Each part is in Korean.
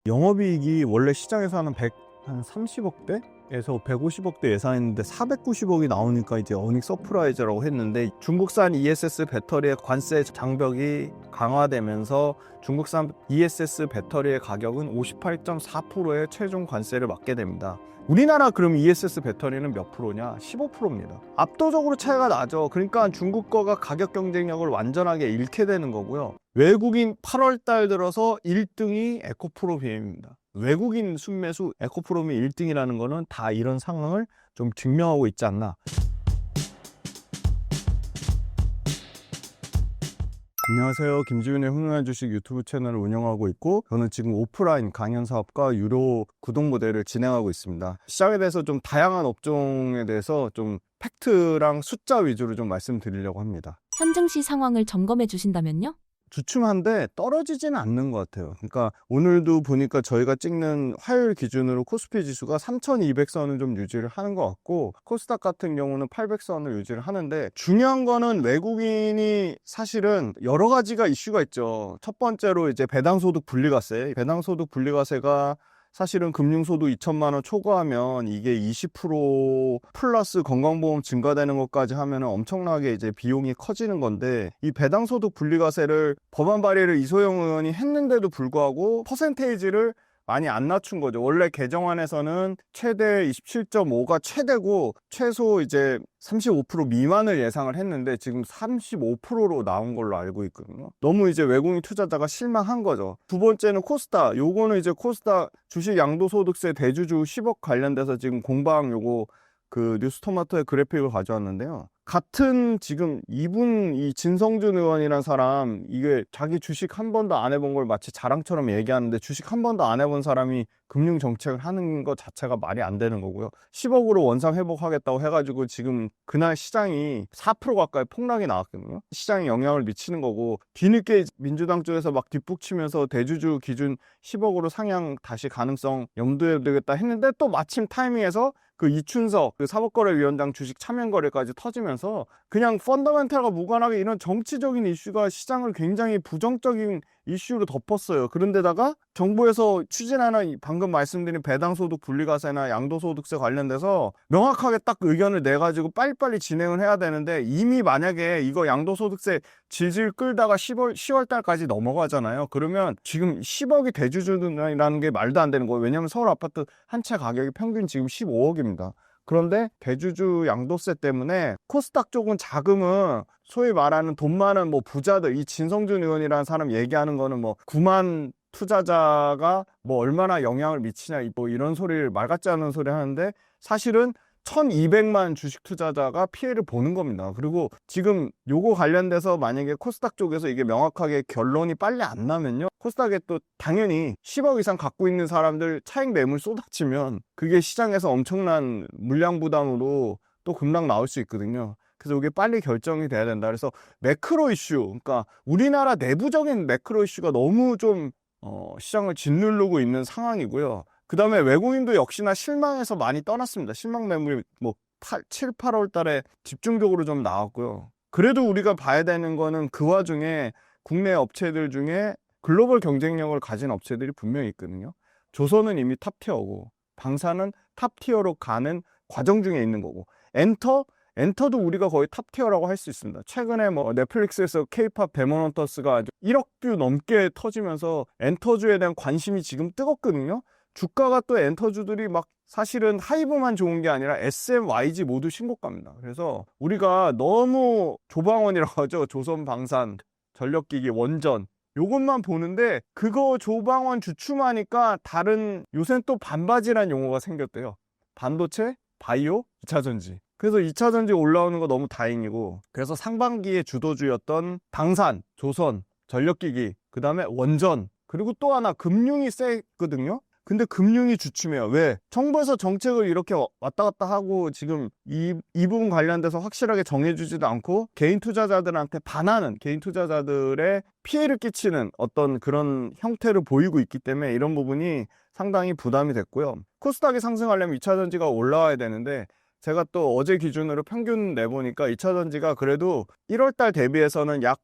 영업이익이 원래 시장에서 한 30억대에서 150억대 예상했는데 490억이 나오니까 이제 어닝 서프라이즈라고 했는데, 중국산 ESS 배터리의 관세 장벽이 강화되면서 중국산 ESS 배터리의 가격은 58.4%의 최종 관세를 맞게 됩니다. 우리나라 그럼 ESS 배터리는 몇 프로냐? 15%입니다. 압도적으로 차이가 나죠. 그러니까 중국 거가 가격 경쟁력을 완전하게 잃게 되는 거고요. 외국인 8월 달 들어서 1등이 에코프로 BM입니다. 외국인 순매수 에코프롬이 1등이라는 거는 다 이런 상황을 좀 증명하고 있지 않나. 안녕하세요. 김지윤의 훌륭한 주식 유튜브 채널을 운영하고 있고, 저는 지금 오프라인 강연 사업과 유료 구독 모델을 진행하고 있습니다. 시장에 대해서 좀 다양한 업종에 대해서 좀 팩트랑 숫자 위주로 좀 말씀드리려고 합니다. 현 증시 상황을 점검해 주신다면요? 주춤한데 떨어지지는 않는 것 같아요. 그러니까 오늘도 보니까 저희가 찍는 화요일 기준으로 코스피 지수가 3200선을 좀 유지를 하는 것 같고, 코스닥 같은 경우는 800선을 유지를 하는데, 중요한 거는 외국인이 사실은 여러 가지가 이슈가 있죠. 첫 번째로 이제 배당소득 분리과세. 배당소득 분리과세가 사실은 금융소득 2천만 원 초과하면 이게 20% 플러스 건강보험 증가되는 것까지 하면 엄청나게 이제 비용이 커지는 건데, 이 배당소득 분리과세를 법안 발의를 이소영 의원이 했는데도 불구하고 퍼센테이지를 많이 안 낮춘 거죠. 원래 개정안에서는 최대 27.5가 최대고 최소 이제 35% 미만을 예상을 했는데 지금 35%로 나온 걸로 알고 있거든요. 너무 이제 외국인 투자자가 실망한 거죠. 두 번째는 코스닥. 요거는 이제 코스닥 주식 양도소득세 대주주 10억 관련돼서 지금 공방 요거 그 뉴스토마토의 그래픽을 가져왔는데요. 같은 지금 이분 이 진성준 의원이란 사람, 이게 자기 주식 한 번도 안 해본 걸 마치 자랑처럼 얘기하는데, 주식 한 번도 안 해본 사람이 금융 정책을 하는 것 자체가 말이 안 되는 거고요. 10억으로 원상 회복하겠다고 해가지고 지금 그날 시장이 4% 가까이 폭락이 나왔거든요. 시장에 영향을 미치는 거고, 뒤늦게 민주당 쪽에서 막 뒷북치면서 대주주 기준 10억으로 상향 다시 가능성 염두에 두겠다 했는데, 또 마침 타이밍에서 그 이춘석 그 사법거래위원장 주식 차명 거래까지 터지면서 그냥 펀더멘탈과 무관하게 이런 정치적인 이슈가 시장을 굉장히 부정적인 이슈로 덮었어요. 그런데다가 정부에서 추진하는 방금 말씀드린 배당소득 분리과세나 양도소득세 관련돼서 명확하게 딱 의견을 내가지고 빨리빨리 진행을 해야 되는데, 이미 만약에 이거 양도소득세 질질 끌다가 10월 달까지 넘어가잖아요. 그러면 지금 10억이 대주주라는 게 말도 안 되는 거예요. 왜냐하면 서울 아파트 한 채 가격이 평균 지금 15억입니다. 그런데 대주주 양도세 때문에 코스닥 쪽은 자금은 소위 말하는 돈 많은 뭐 부자들, 이 진성준 의원이라는 사람 얘기하는 거는 뭐 9만 투자자가 뭐 얼마나 영향을 미치냐 뭐 이런 소리를 말 같지 않은 소리 하는데, 사실은 1200만 주식 투자자가 피해를 보는 겁니다. 그리고 지금 요거 관련돼서 만약에 코스닥 쪽에서 이게 명확하게 결론이 빨리 안 나면요, 코스닥에 또 당연히 10억 이상 갖고 있는 사람들 차익 매물 쏟아지면 그게 시장에서 엄청난 물량 부담으로 또 급락 나올 수 있거든요. 그래서 이게 빨리 결정이 돼야 된다. 그래서 매크로 이슈, 그러니까 우리나라 내부적인 매크로 이슈가 너무 좀 시장을 짓누르고 있는 상황이고요. 그 다음에 외국인도 역시나 실망해서 많이 떠났습니다. 실망 매물이 뭐 7, 8월 달에 집중적으로 좀 나왔고요. 그래도 우리가 봐야 되는 거는 그 와중에 국내 업체들 중에 글로벌 경쟁력을 가진 업체들이 분명히 있거든요. 조선은 이미 탑티어고, 방사는 탑티어로 가는 과정 중에 있는 거고, 엔터도 우리가 거의 탑티어라고 할 수 있습니다. 최근에 뭐 넷플릭스에서 K-팝 데몬헌터스가 아주 1억 뷰 넘게 터지면서 엔터주에 대한 관심이 지금 뜨겁거든요. 주가가 또 엔터주들이 막 사실은 하이브만 좋은 게 아니라 SM, YG 모두 신고가입니다. 그래서 우리가 너무 조방원이라고 하죠. 조선, 방산, 전력기기, 원전 요것만 보는데, 그거 조방원 주춤하니까 다른 요새는 또 반바지란 용어가 생겼대요. 반도체, 바이오, 2차전지. 그래서 2차전지 올라오는 거 너무 다행이고, 그래서 상반기에 주도주였던 방산, 조선, 전력기기, 그 다음에 원전, 그리고 또 하나 금융이 세거든요. 근데 금융이 주춤해요. 왜? 정부에서 정책을 이렇게 왔다 갔다 하고 지금 이 부분 관련돼서 확실하게 정해주지도 않고, 개인 투자자들한테 반하는, 개인 투자자들의 피해를 끼치는 어떤 그런 형태를 보이고 있기 때문에 이런 부분이 상당히 부담이 됐고요. 코스닥이 상승하려면 2차전지가 올라와야 되는데, 제가 또 어제 기준으로 평균 내보니까 2차전지가 그래도 1월달 대비해서는 약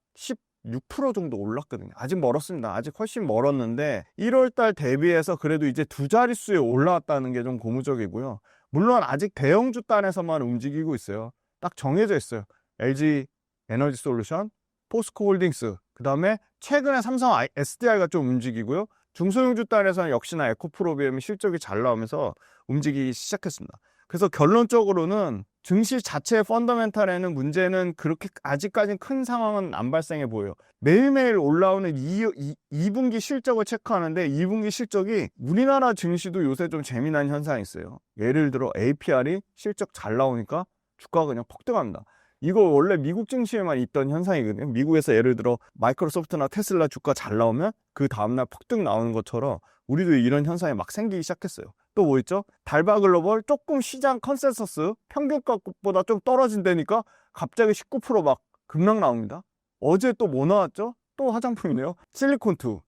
6% 정도 올랐거든요. 아직 멀었습니다. 아직 훨씬 멀었는데 1월 달 대비해서 그래도 이제 두 자릿수에 올라왔다는 게 좀 고무적이고요. 물론 아직 대형주 단에서만 움직이고 있어요. 딱 정해져 있어요. LG 에너지 솔루션, 포스코 홀딩스, 그 다음에 최근에 삼성 SDI가 좀 움직이고요. 중소형주 단에서는 역시나 에코프로비움이 실적이 잘 나오면서 움직이기 시작했습니다. 그래서 결론적으로는 증시 자체의 펀더멘탈에는 문제는 그렇게 아직까지는 큰 상황은 안 발생해 보여요. 매일매일 올라오는 2분기 실적을 체크하는데 2분기 실적이 우리나라 증시도 요새 좀 재미난 현상이 있어요. 예를 들어 APR이 실적 잘 나오니까 주가가 그냥 폭등합니다. 이거 원래 미국 증시에만 있던 현상이거든요. 미국에서 예를 들어 마이크로소프트나 테슬라 주가 잘 나오면 그 다음날 폭등 나오는 것처럼 우리도 이런 현상이 막 생기기 시작했어요. 또 뭐 있죠? 달바 글로벌 조금 시장 컨센서스 평균가보다 좀 떨어진다니까 갑자기 19%막 급락 나옵니다. 어제 또 뭐 나왔죠? 또 화장품이네요. 실리콘투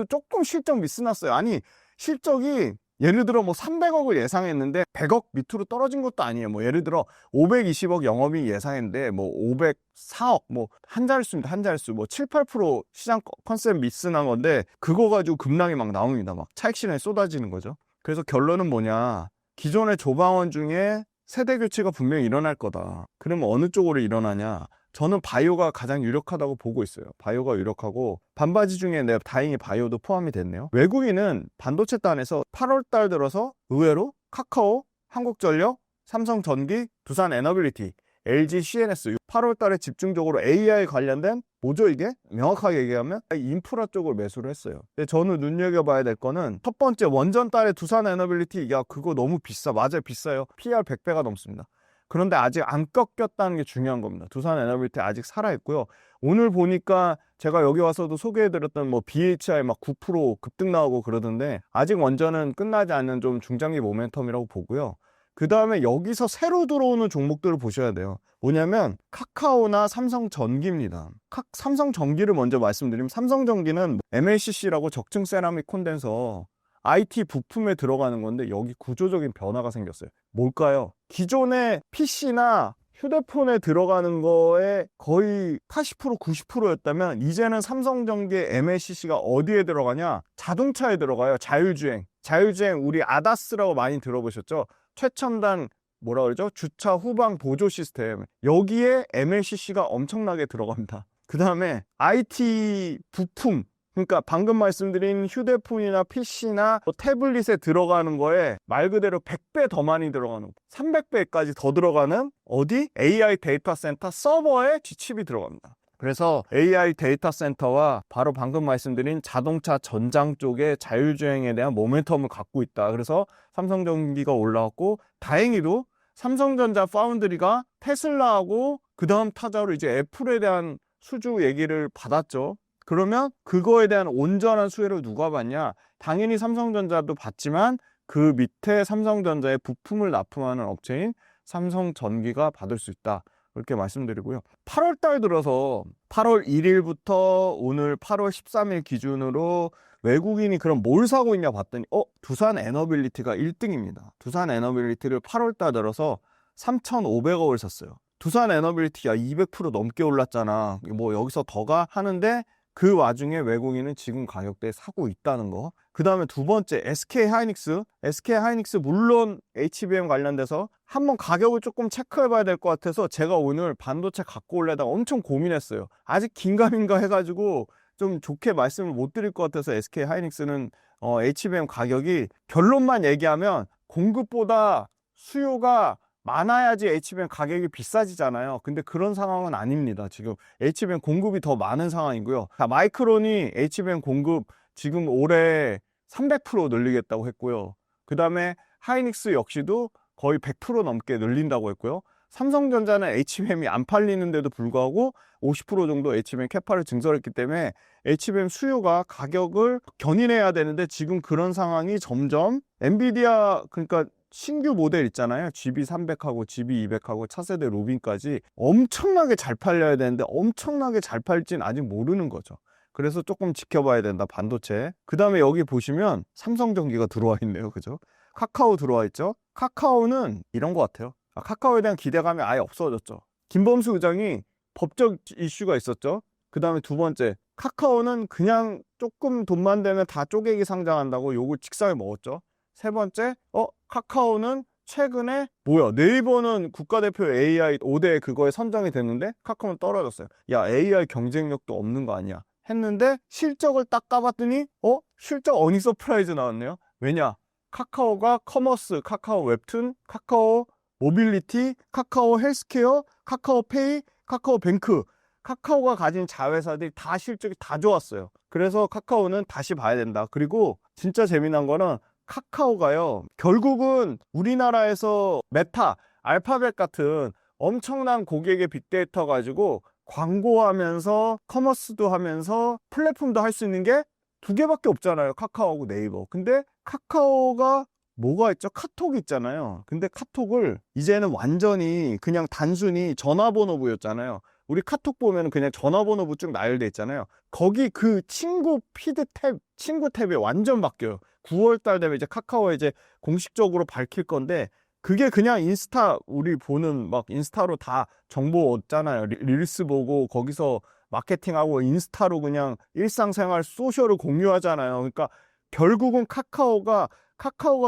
조금 실적 미스 났어요. 아니 실적이 예를 들어 뭐 300억을 예상했는데 100억 밑으로 떨어진 것도 아니에요. 뭐 예를 들어 520억 영업이익 예상했는데 뭐 504억 뭐 한 자릿수입니다. 한 자릿수 뭐 7, 8% 시장 컨셉 미스 난 건데 그거 가지고 급락이 막 나옵니다. 막 차익 실현이 쏟아지는 거죠. 그래서 결론은 뭐냐? 기존의 조방원 중에 세대 교체가 분명히 일어날 거다. 그러면 어느 쪽으로 일어나냐? 저는 바이오가 가장 유력하다고 보고 있어요. 바이오가 유력하고 반바지 중에 내가 다행히 바이오도 포함이 됐네요. 외국인은 반도체 단에서 8월 달 들어서 의외로 카카오, 한국전력, 삼성전기, 두산에너빌리티, LG CNS 8월 달에 집중적으로 AI 관련된 뭐죠 이게? 명확하게 얘기하면 인프라 쪽을 매수를 했어요. 근데 저는 눈여겨봐야 될 거는 첫 번째 원전 달에 두산에너빌리티 야 그거 너무 비싸. 맞아요 비싸요. PR 100배가 넘습니다. 그런데 아직 안 꺾였다는 게 중요한 겁니다. 두산에너빌리티 아직 살아있고요. 오늘 보니까 제가 여기 와서도 소개해드렸던 뭐 BHI 막 9% 급등 나오고 그러던데 아직 원전은 끝나지 않는 좀 중장기 모멘텀이라고 보고요. 그 다음에 여기서 새로 들어오는 종목들을 보셔야 돼요. 뭐냐면 카카오나 삼성전기입니다. 삼성전기를 먼저 말씀드리면 삼성전기는 MLCC라고 적층 세라믹 콘덴서 IT 부품에 들어가는 건데 여기 구조적인 변화가 생겼어요. 뭘까요? 기존의 PC나 휴대폰에 들어가는 거에 거의 80% 90%였다면 이제는 삼성전기의 MLCC가 어디에 들어가냐? 자동차에 들어가요. 자율주행 우리 아다스라고 많이 들어보셨죠? 최첨단 뭐라 그러죠? 주차 후방 보조 시스템. 여기에 MLCC가 엄청나게 들어갑니다. 그 다음에 IT 부품, 그러니까 방금 말씀드린 휴대폰이나 PC나 태블릿에 들어가는 거에 말 그대로 100배 더 많이 들어가는 300배까지 더 들어가는 어디? AI 데이터 센터 서버에 G칩이 들어갑니다. 그래서 AI 데이터 센터와 바로 방금 말씀드린 자동차 전장 쪽에 자율주행에 대한 모멘텀을 갖고 있다. 그래서 삼성전기가 올라왔고 다행히도 삼성전자 파운드리가 테슬라하고 그 다음 타자로 이제 애플에 대한 수주 얘기를 받았죠. 그러면 그거에 대한 온전한 수혜를 누가 받냐? 당연히 삼성전자도 받지만 그 밑에 삼성전자의 부품을 납품하는 업체인 삼성전기가 받을 수 있다. 이렇게 말씀드리고요. 8월 달 들어서 8월 1일부터 오늘 8월 13일 기준으로 외국인이 그럼 뭘 사고 있냐 봤더니 두산에너빌리티가 1등입니다. 두산에너빌리티를 8월 달 들어서 3,500억을 샀어요. 두산에너빌리티가 200% 넘게 올랐잖아. 뭐 여기서 더가 하는데 그 와중에 외국인은 지금 가격대에 사고 있다는 거. 그 다음에 두 번째 SK하이닉스 물론 HBM 관련돼서 한번 가격을 조금 체크해 봐야 될 것 같아서 제가 오늘 반도체 갖고 올래다가 엄청 고민했어요. 아직 긴가민가 해가지고 좀 좋게 말씀을 못 드릴 것 같아서 SK하이닉스는 HBM 가격이 결론만 얘기하면 공급보다 수요가 많아야지 HBM 가격이 비싸지잖아요. 근데 그런 상황은 아닙니다. 지금 HBM 공급이 더 많은 상황이고요. 마이크론이 HBM 공급 지금 올해 300% 늘리겠다고 했고요. 그 다음에 하이닉스 역시도 거의 100% 넘게 늘린다고 했고요. 삼성전자는 HBM이 안 팔리는데도 불구하고 50% 정도 HBM 캐파를 증설했기 때문에 HBM 수요가 가격을 견인해야 되는데 지금 그런 상황이 점점 엔비디아 그러니까 신규 모델 있잖아요. GB300하고 GB200하고 차세대 루빈까지 엄청나게 잘 팔려야 되는데 엄청나게 잘 팔진 아직 모르는 거죠. 그래서 조금 지켜봐야 된다 반도체. 그 다음에 여기 보시면 삼성전기가 들어와 있네요. 그죠? 카카오 들어와 있죠. 카카오는 이런 것 같아요. 카카오에 대한 기대감이 아예 없어졌죠. 김범수 의장이 법적 이슈가 있었죠. 그 다음에 두 번째, 카카오는 그냥 조금 돈만 되면 다 쪼개기 상장한다고 요걸 직사에 먹었죠. 세 번째, 카카오는 최근에 네이버는 국가대표 AI 5대 그거에 선정이 됐는데 카카오는 떨어졌어요. 야, AI 경쟁력도 없는 거 아니야 했는데 실적을 딱 까봤더니 실적 어닝 서프라이즈 나왔네요. 왜냐? 카카오가 커머스, 카카오 웹툰, 카카오 모빌리티, 카카오 헬스케어, 카카오페이, 카카오뱅크, 카카오가 가진 자회사들이 다 실적이 다 좋았어요. 그래서 카카오는 다시 봐야 된다. 그리고 진짜 재미난 거는 카카오가요, 결국은 우리나라에서 메타, 알파벳 같은 엄청난 고객의 빅데이터 가지고 광고하면서 커머스도 하면서 플랫폼도 할 수 있는 게 두 개밖에 없잖아요. 카카오하고 네이버. 근데 카카오가 뭐가 있죠? 카톡 있잖아요. 근데 카톡을 이제는 완전히 그냥 단순히 전화번호부였잖아요. 우리 카톡 보면 그냥 전화번호부 쭉 나열돼 있잖아요. 거기 그 친구 피드 탭, 친구 탭이 완전 바뀌어요. 9월 달 되면 이제 카카오 이제 공식적으로 밝힐 건데, 그게 그냥 인스타, 우리 보는 막 인스타로 다 정보 얻잖아요. 릴스 보고 거기서 마케팅하고 인스타로 그냥 일상생활 소셜을 공유하잖아요. 그러니까 결국은 카카오가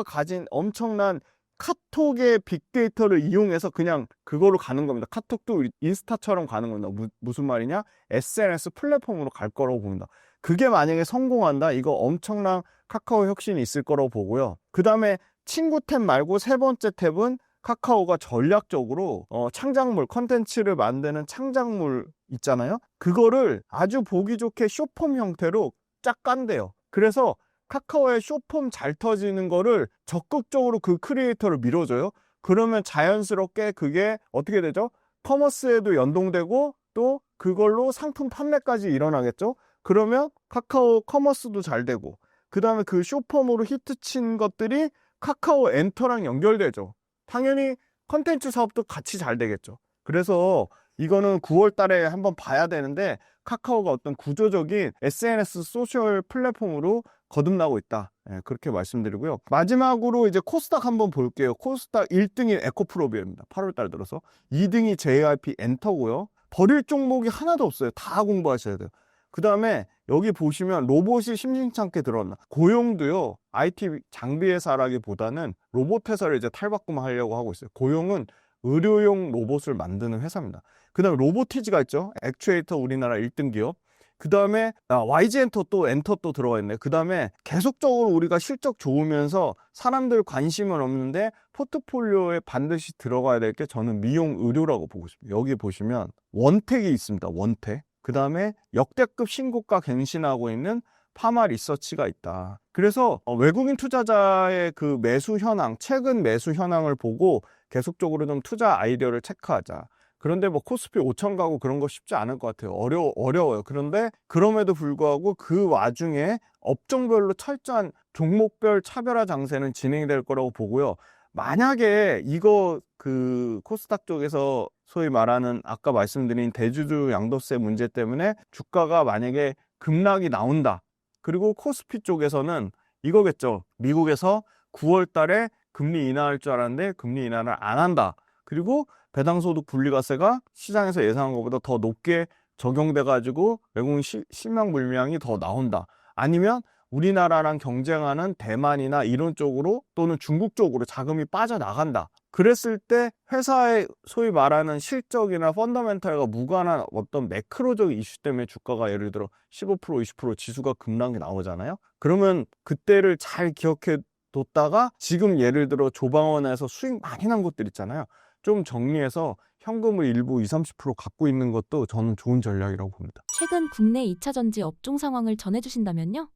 가진 엄청난 카톡의 빅데이터를 이용해서 그냥 그거로 가는 겁니다. 카톡도 인스타처럼 가는 겁니다. 무슨 말이냐? SNS 플랫폼으로 갈 거라고 봅니다. 그게 만약에 성공한다, 이거 엄청난 카카오 혁신이 있을 거라고 보고요. 그 다음에 친구 탭 말고 세 번째 탭은 카카오가 전략적으로 창작물, 컨텐츠를 만드는 창작물 있잖아요. 그거를 아주 보기 좋게 쇼폼 형태로 쫙 깐대요. 그래서 카카오의 쇼폼 잘 터지는 거를 적극적으로 그 크리에이터를 밀어줘요. 그러면 자연스럽게 그게 어떻게 되죠? 커머스에도 연동되고 또 그걸로 상품 판매까지 일어나겠죠? 그러면 카카오 커머스도 잘 되고, 그 다음에 그 쇼폼으로 히트친 것들이 카카오 엔터랑 연결되죠. 당연히 컨텐츠 사업도 같이 잘 되겠죠. 그래서 이거는 9월 달에 한번 봐야 되는데, 카카오가 어떤 구조적인 SNS 소셜 플랫폼으로 거듭나고 있다. 그렇게 말씀드리고요. 마지막으로 이제 코스닥 한번 볼게요. 코스닥 1등이 에코프로비입니다. 8월 달 들어서. 2등이 JYP 엔터고요. 버릴 종목이 하나도 없어요. 다 공부하셔야 돼요. 그 다음에 여기 보시면 로봇이 심심찮게 들어왔나. 고용도요, IT 장비 회사라기보다는 로봇 회사를 이제 탈바꿈하려고 하고 있어요. 고용은 의료용 로봇을 만드는 회사입니다. 그 다음에 로보티즈가 있죠. 액추에이터 우리나라 1등 기업. 그 다음에 YG 엔터 또 들어가 있네요. 그 다음에 계속적으로 우리가 실적 좋으면서 사람들 관심은 없는데 포트폴리오에 반드시 들어가야 될 게 저는 미용 의료라고 보고 싶어요. 여기 보시면 원택이 있습니다. 원택. 그 다음에 역대급 신고가 갱신하고 있는 파마 리서치가 있다. 그래서 외국인 투자자의 그 매수 현황, 최근 매수 현황을 보고 계속적으로 좀 투자 아이디어를 체크하자. 그런데 뭐 코스피 5천 가고 그런 거 쉽지 않을 것 같아요. 어려워요. 그런데 그럼에도 불구하고 그 와중에 업종별로 철저한 종목별 차별화 장세는 진행이 될 거라고 보고요. 만약에 이거 그 코스닥 쪽에서 소위 말하는 아까 말씀드린 대주주 양도세 문제 때문에 주가가 만약에 급락이 나온다. 그리고 코스피 쪽에서는 이거겠죠. 미국에서 9월 달에 금리 인하할 줄 알았는데 금리 인하를 안 한다. 그리고 배당소득 분리과세가 시장에서 예상한 것보다 더 높게 적용돼 가지고 외국인 실명 물량이 더 나온다. 아니면 우리나라랑 경쟁하는 대만이나 이런 쪽으로 또는 중국 쪽으로 자금이 빠져나간다. 그랬을 때 회사의 소위 말하는 실적이나 펀더멘탈과 무관한 어떤 매크로적 이슈 때문에 주가가 예를 들어 15% 20% 지수가 급락이 나오잖아요. 그러면 그때를 잘 기억해 뒀다가 지금 예를 들어 조방원에서 수익 많이 난 곳들 있잖아요. 좀 정리해서 현금을 일부 20, 30% 갖고 있는 것도 저는 좋은 전략이라고 봅니다. 최근 국내 2차 전지 업종 상황을 전해주신다면요?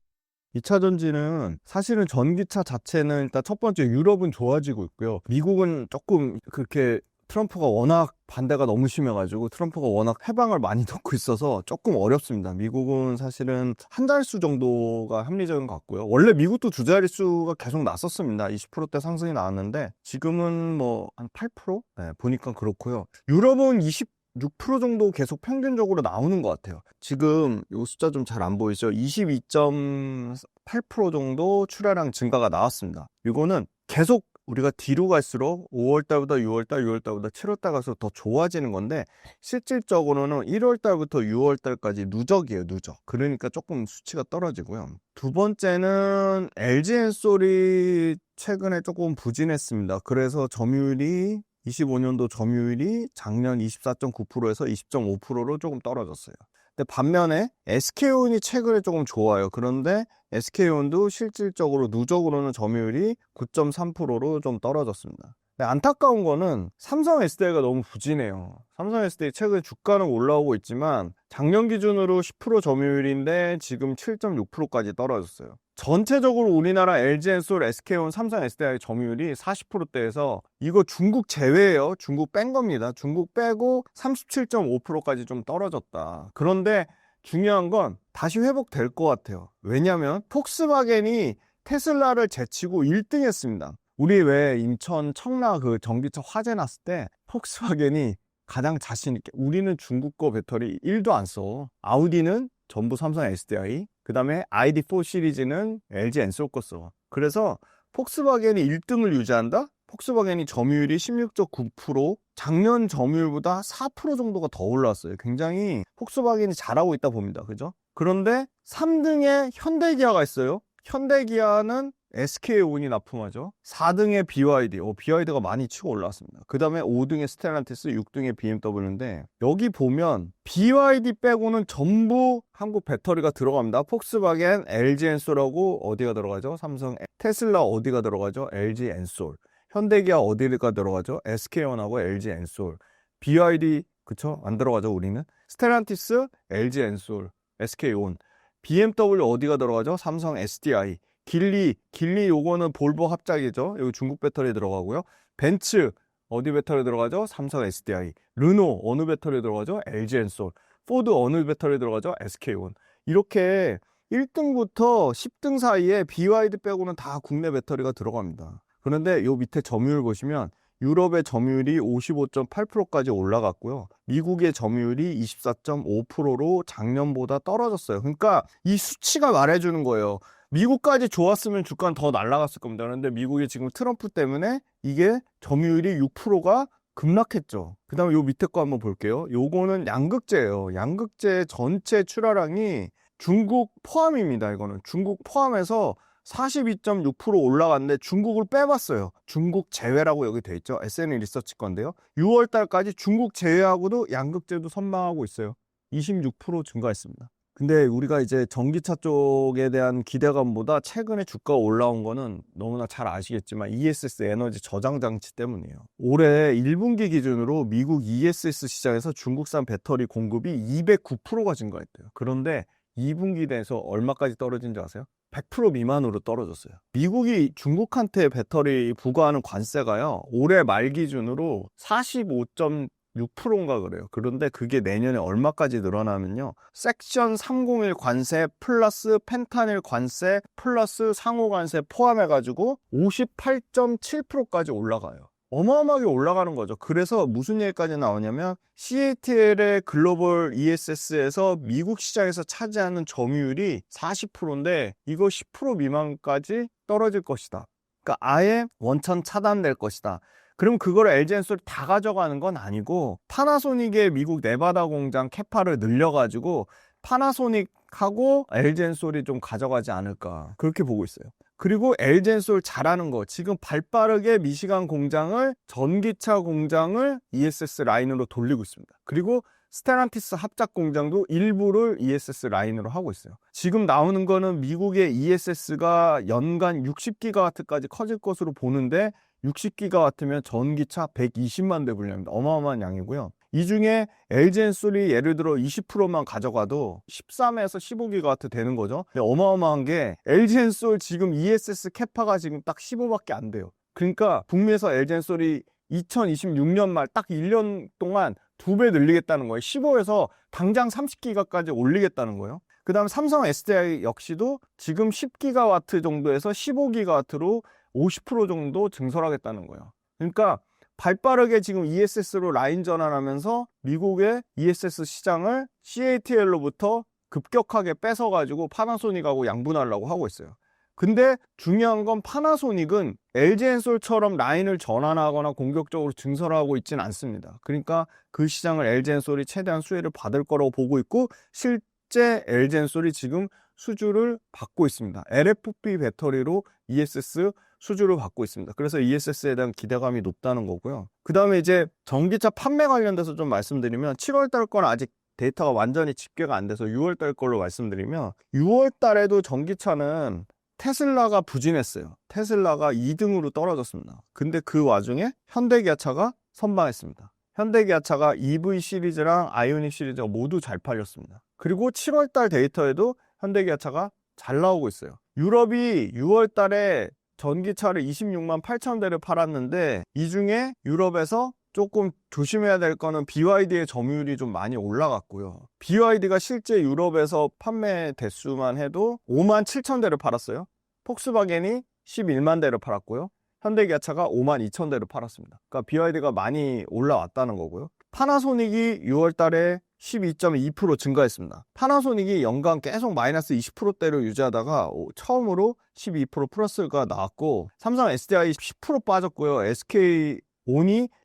2차 전지는 사실은 전기차 자체는 일단 첫 번째 유럽은 좋아지고 있고요. 미국은 조금 그렇게 트럼프가 워낙 반대가 너무 심해가지고 트럼프가 워낙 해방을 많이 넣고 있어서 조금 어렵습니다. 미국은 사실은 한 자릿수 정도가 합리적인 것 같고요. 원래 미국도 두 자릿수가 계속 났었습니다. 20%대 상승이 나왔는데 지금은 뭐 한 8%? 네, 보니까 그렇고요. 유럽은 6% 정도 계속 평균적으로 나오는 것 같아요. 지금 이 숫자 좀 잘 안 보이죠? 22.8% 정도 출하량 증가가 나왔습니다. 이거는 계속 우리가 뒤로 갈수록 5월달보다 6월달, 6월달보다 7월달 가서 더 좋아지는 건데 실질적으로는 1월달부터 6월달까지 누적이에요, 누적. 그러니까 조금 수치가 떨어지고요. 두 번째는 LG엔솔이 최근에 조금 부진했습니다. 그래서 점유율이 25년도 점유율이 작년 24.9%에서 20.5%로 조금 떨어졌어요. 근데 반면에 SK온이 최근에 조금 좋아요. 그런데 SK온도 실질적으로 누적으로는 점유율이 9.3%로 좀 떨어졌습니다. 근데 안타까운 거는 삼성 SDI가 너무 부진해요. 삼성 SDI 최근 주가는 올라오고 있지만 작년 기준으로 10% 점유율인데 지금 7.6%까지 떨어졌어요. 전체적으로 우리나라 LG엔솔, SK온, 삼성 SDI 점유율이 40%대에서 이거 중국 제외예요. 중국 뺀 겁니다. 중국 빼고 37.5%까지 좀 떨어졌다. 그런데 중요한 건 다시 회복될 것 같아요. 왜냐하면 폭스바겐이 테슬라를 제치고 1등 했습니다. 우리 왜 인천 청라 그 전기차 화재 났을 때 폭스바겐이 가장 자신 있게 우리는 중국 거 배터리 1도 안 써. 아우디는 전부 삼성 SDI, 그 다음에 ID4 시리즈는 LG 엔솔 거 써. 그래서 폭스바겐이 1등을 유지한다? 폭스바겐이 점유율이 16.9%, 작년 점유율보다 4% 정도가 더 올랐어요. 굉장히 폭스바겐이 잘하고 있다 봅니다. 그죠? 그런데 3등에 현대기아가 있어요. 현대기아는 SK온이 납품하죠. 4등에 BYD, BYD가 많이 치고 올라왔습니다. 그 다음에 5등에 스텔란티스, 6등에 BMW인데 여기 보면 BYD 빼고는 전부 한국 배터리가 들어갑니다. 폭스바겐, LG엔솔하고 어디가 들어가죠? 삼성, 테슬라 어디가 들어가죠? LG엔솔. 현대기아 어디가 들어가죠? SK온하고 LG엔솔. BYD 그쵸? 안 들어가죠 우리는. 스텔란티스, LG엔솔, SK온. BMW 어디가 들어가죠? 삼성 SDI. 길리 요거는 볼보 합작이죠. 여기 중국 배터리 들어가고요. 벤츠 어디 배터리 들어가죠? 삼성 SDI. 르노 어느 배터리 들어가죠? LG엔솔. 포드 어느 배터리 들어가죠? SK온. 이렇게 1등부터 10등 사이에 BYD 빼고는 다 국내 배터리가 들어갑니다. 그런데 요 밑에 점유율 보시면 유럽의 점유율이 55.8%까지 올라갔고요. 미국의 점유율이 24.5%로 작년보다 떨어졌어요. 그러니까 이 수치가 말해주는 거예요. 미국까지 좋았으면 주가는 더 날아갔을 겁니다. 그런데 미국이 지금 트럼프 때문에 이게 점유율이 6%가 급락했죠. 그 다음에 요 밑에 거 한번 볼게요. 요거는 양극재예요. 양극재 전체 출하량이 중국 포함입니다. 이거는 중국 포함해서 42.6% 올라갔는데 중국을 빼봤어요. 중국 제외라고 여기 돼 있죠. SNE 리서치 건데요. 6월 달까지 중국 제외하고도 양극재도 선방하고 있어요. 26% 증가했습니다. 근데 우리가 이제 전기차 쪽에 대한 기대감보다 최근에 주가가 올라온 거는 너무나 잘 아시겠지만 ESS 에너지 저장 장치 때문이에요. 올해 1분기 기준으로 미국 ESS 시장에서 중국산 배터리 공급이 209%가 증가했대요. 그런데 2분기 돼서 얼마까지 떨어진 줄 아세요? 100% 미만으로 떨어졌어요. 미국이 중국한테 배터리 부과하는 관세가요, 올해 말 기준으로 45.6%인가 그래요. 그런데 그게 내년에 얼마까지 늘어나면요, 섹션 301 관세 플러스 펜타닐 관세 플러스 상호 관세 포함해가지고 58.7%까지 올라가요. 어마어마하게 올라가는 거죠. 그래서 무슨 얘기까지 나오냐면 CATL의 글로벌 ESS에서 미국 시장에서 차지하는 점유율이 40%인데 이거 10% 미만까지 떨어질 것이다. 그러니까 아예 원천 차단될 것이다. 그럼 그걸 LG엔솔이 다 가져가는 건 아니고 파나소닉의 미국 네바다 공장 캐파를 늘려가지고 파나소닉하고 LG엔솔이 좀 가져가지 않을까, 그렇게 보고 있어요. 그리고 LG엔솔 잘하는 거, 지금 발빠르게 미시간 공장을, 전기차 공장을 ESS 라인으로 돌리고 있습니다. 그리고 스텔란티스 합작 공장도 일부를 ESS 라인으로 하고 있어요. 지금 나오는 거는 미국의 ESS가 연간 60기가와트까지 커질 것으로 보는데 60기가와트면 전기차 120만 대 분량입니다. 어마어마한 양이고요. 이 중에 LG엔솔이 예를 들어 20%만 가져가도 13에서 15기가와트 되는 거죠. 근데 어마어마한 게 LG엔솔 지금 ESS 캐파가 지금 딱 15밖에 안 돼요. 그러니까 북미에서 LG엔솔이 2026년 말 딱 1년 동안 2배 늘리겠다는 거예요. 15에서 당장 30기가까지 올리겠다는 거예요. 그 다음 삼성 SDI 역시도 지금 10기가와트 정도에서 15기가와트로 50% 정도 증설하겠다는 거예요. 그러니까 발빠르게 지금 ESS로 라인 전환하면서 미국의 ESS 시장을 CATL로부터 급격하게 뺏어가지고 파나소닉하고 양분하려고 하고 있어요. 근데 중요한 건 파나소닉은 LG엔솔처럼 라인을 전환하거나 공격적으로 증설하고 있지는 않습니다. 그러니까 그 시장을 LG엔솔이 최대한 수혜를 받을 거라고 보고 있고, 실제 LG엔솔이 지금 수주를 받고 있습니다. LFP 배터리로 ESS 수주를 받고 있습니다. 그래서 ESS에 대한 기대감이 높다는 거고요. 그 다음에 이제 전기차 판매 관련돼서 좀 말씀드리면, 7월 달 건 아직 데이터가 완전히 집계가 안 돼서 6월 달 걸로 말씀드리면, 6월 달에도 전기차는 테슬라가 부진했어요. 테슬라가 2등으로 떨어졌습니다. 근데 그 와중에 현대기아차가 선방했습니다. 현대기아차가 EV 시리즈랑 아이오닉 시리즈가 모두 잘 팔렸습니다. 그리고 7월 달 데이터에도 현대기아차가 잘 나오고 있어요. 유럽이 6월 달에 전기차를 26만 8천 대를 팔았는데, 이 중에 유럽에서 조금 조심해야 될 거는 BYD의 점유율이 좀 많이 올라갔고요. BYD가 실제 유럽에서 판매 대수만 해도 5만 7천 대를 팔았어요. 폭스바겐이 11만 대를 팔았고요. 현대기아차가 5만 2천 대를 팔았습니다. 그러니까 BYD가 많이 올라왔다는 거고요. 파나소닉이 6월 달에 12.2% 증가했습니다. 파나소닉이 연간 계속 마이너스 20%대를 유지하다가 처음으로 12% 플러스가 나왔고, 삼성 SDI 10% 빠졌고요. SK온이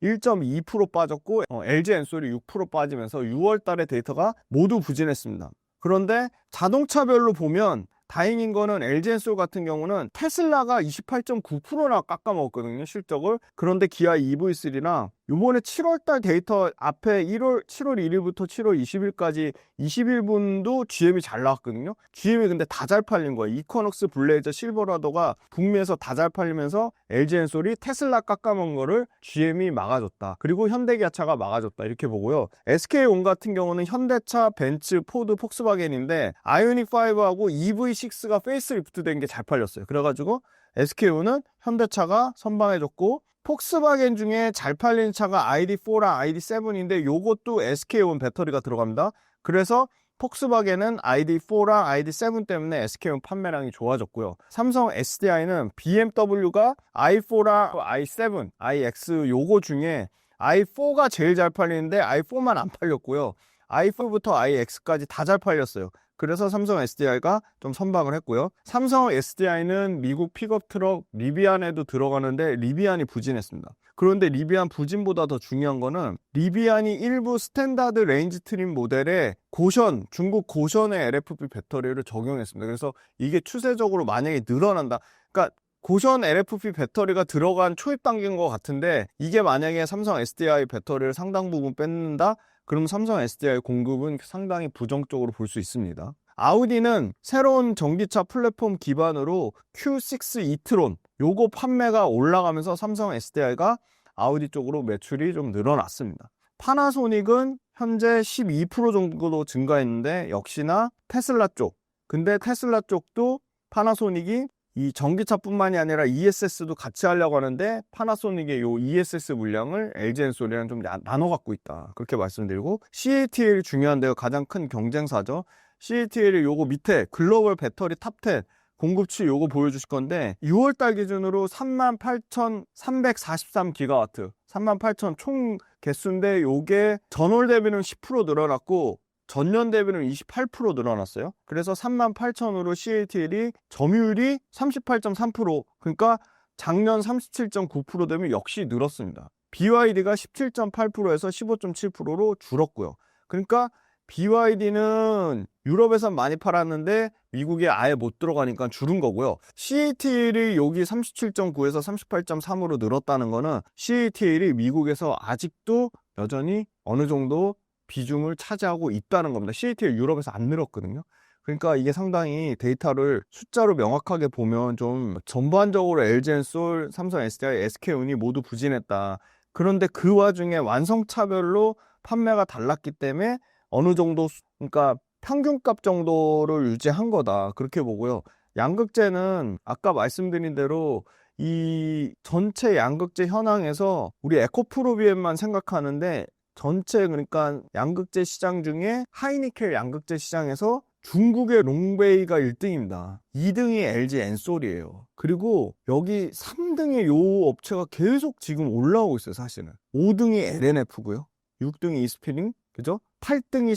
1.2% 빠졌고, LG엔솔이 6% 빠지면서 6월 달의 데이터가 모두 부진했습니다. 그런데 자동차별로 보면 다행인 거는 LG엔솔 같은 경우는 테슬라가 28.9%나 깎아먹었거든요, 실적을. 그런데 기아 EV3랑 요번에 7월달 데이터 앞에 7월 1일부터 7월 20일까지 21분도 GM이 잘 나왔거든요. GM이 근데 다 잘 팔린 거예요. 이코넉스, 블레이저, 실버라도가 북미에서 다 잘 팔리면서 LG엔솔이 테슬라 깎아먹은 거를 GM이 막아줬다. 그리고 현대기아차가 막아줬다. 이렇게 보고요. SK온 같은 경우는 현대차, 벤츠, 포드, 폭스바겐인데 아이오닉5하고 EV6가 페이스리프트 된 게 잘 팔렸어요. 그래가지고 SK온은 현대차가 선방해줬고, 폭스바겐 중에 잘 팔린 차가 ID4랑 ID7인데 요것도 SK온 배터리가 들어갑니다. 그래서 폭스바겐은 ID4랑 ID7 때문에 SK온 판매량이 좋아졌고요. 삼성 SDI는 BMW가 i4랑 i7, iX 요거 중에 i4가 제일 잘 팔리는데 i4만 안 팔렸고요. i4부터 iX까지 다 잘 팔렸어요. 그래서 삼성 SDI가 좀 선방을 했고요. 삼성 SDI는 미국 픽업 트럭 리비안에도 들어가는데 리비안이 부진했습니다. 그런데 리비안 부진보다 더 중요한 거는 리비안이 일부 스탠다드 레인지 트림 모델에 고션, 중국 고션의 LFP 배터리를 적용했습니다. 그래서 이게 추세적으로 만약에 늘어난다. 그러니까 고션 LFP 배터리가 들어간 초입 단계인 것 같은데, 이게 만약에 삼성 SDI 배터리를 상당 부분 뺏는다? 그럼 삼성 SDI 공급은 상당히 부정적으로 볼 수 있습니다. 아우디는 새로운 전기차 플랫폼 기반으로 Q6 이트론 요거 판매가 올라가면서 삼성 SDI가 아우디 쪽으로 매출이 좀 늘어났습니다. 파나소닉은 현재 12% 정도 증가했는데 역시나 테슬라 쪽. 근데 테슬라 쪽도 파나소닉이 이 전기차뿐만이 아니라 ESS도 같이 하려고 하는데 파나소닉의 요 ESS 물량을 LG엔솔이랑 좀 나눠 갖고 있다. 그렇게 말씀드리고, CATL 중요한데요. 가장 큰 경쟁사죠. CATL이 요거 밑에 글로벌 배터리 탑10 공급치 요거 보여주실 건데, 6월달 기준으로 38,343기가와트, 38,000 총 개수인데 요게 전월 대비는 10% 늘어났고 전년 대비는 28% 늘어났어요. 그래서 38,000으로 CATL이 점유율이 38.3%, 그러니까 작년 37.9% 되면 역시 늘었습니다. BYD가 17.8%에서 15.7%로 줄었고요. 그러니까 BYD는 유럽에선 많이 팔았는데 미국에 아예 못 들어가니까 줄은 거고요. CATL이 여기 37.9에서 38.3으로 늘었다는 거는 CATL이 미국에서 아직도 여전히 어느 정도 비중을 차지하고 있다는 겁니다. CATL 유럽에서 안 늘었거든요. 그러니까 이게 상당히 데이터를 숫자로 명확하게 보면 좀 전반적으로 LG엔솔, 삼성 SDI, SK온이 모두 부진했다. 그런데 그 와중에 완성차별로 판매가 달랐기 때문에 어느 정도, 그러니까 평균값 정도를 유지한 거다. 그렇게 보고요. 양극재는 아까 말씀드린 대로 이 전체 양극재 현황에서 우리 에코프로비엠만 생각하는데, 전체 그러니까 양극재 시장 중에 하이니켈 양극재 시장에서 중국의 롱베이가 1등입니다. 2등이 LG엔솔이에요. 그리고 여기 3등의 요 업체가 계속 지금 올라오고 있어요, 사실은. 5등이 LNF고요. 6등이 이스피링, 그죠? 8등이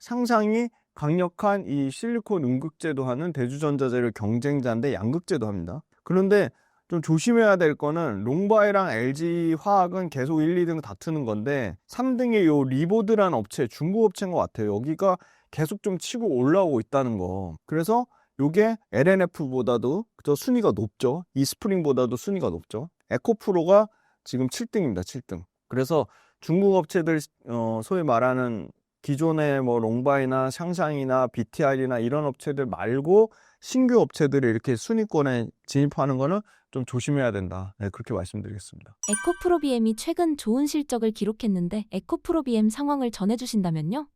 샹샹이 강력한 이 실리콘 음극재도 하는 대주전자재를 경쟁자인데 양극재도 합니다. 그런데 좀 조심해야 될 거는 롱바이랑 LG화학은 계속 1, 2등 다투는 건데 3등이 요 리보드라는 업체, 중국 업체인 것 같아요. 여기가 계속 좀 치고 올라오고 있다는 거. 그래서 요게 LNF보다도 저 순위가 높죠. 이스프링보다도 순위가 높죠. 에코프로가 지금 7등입니다. 7등. 그래서 중국 업체들 소위 말하는 기존의 뭐 롱바이나 샹샹이나 BTR이나 이런 업체들 말고 신규 업체들이 이렇게 순위권에 진입하는 거는 좀 조심해야 된다. 네, 그렇게 말씀드리겠습니다. 에코프로비엠이 최근 좋은 실적을 기록했는데 에코프로비엠 상황을 전해주신다면요?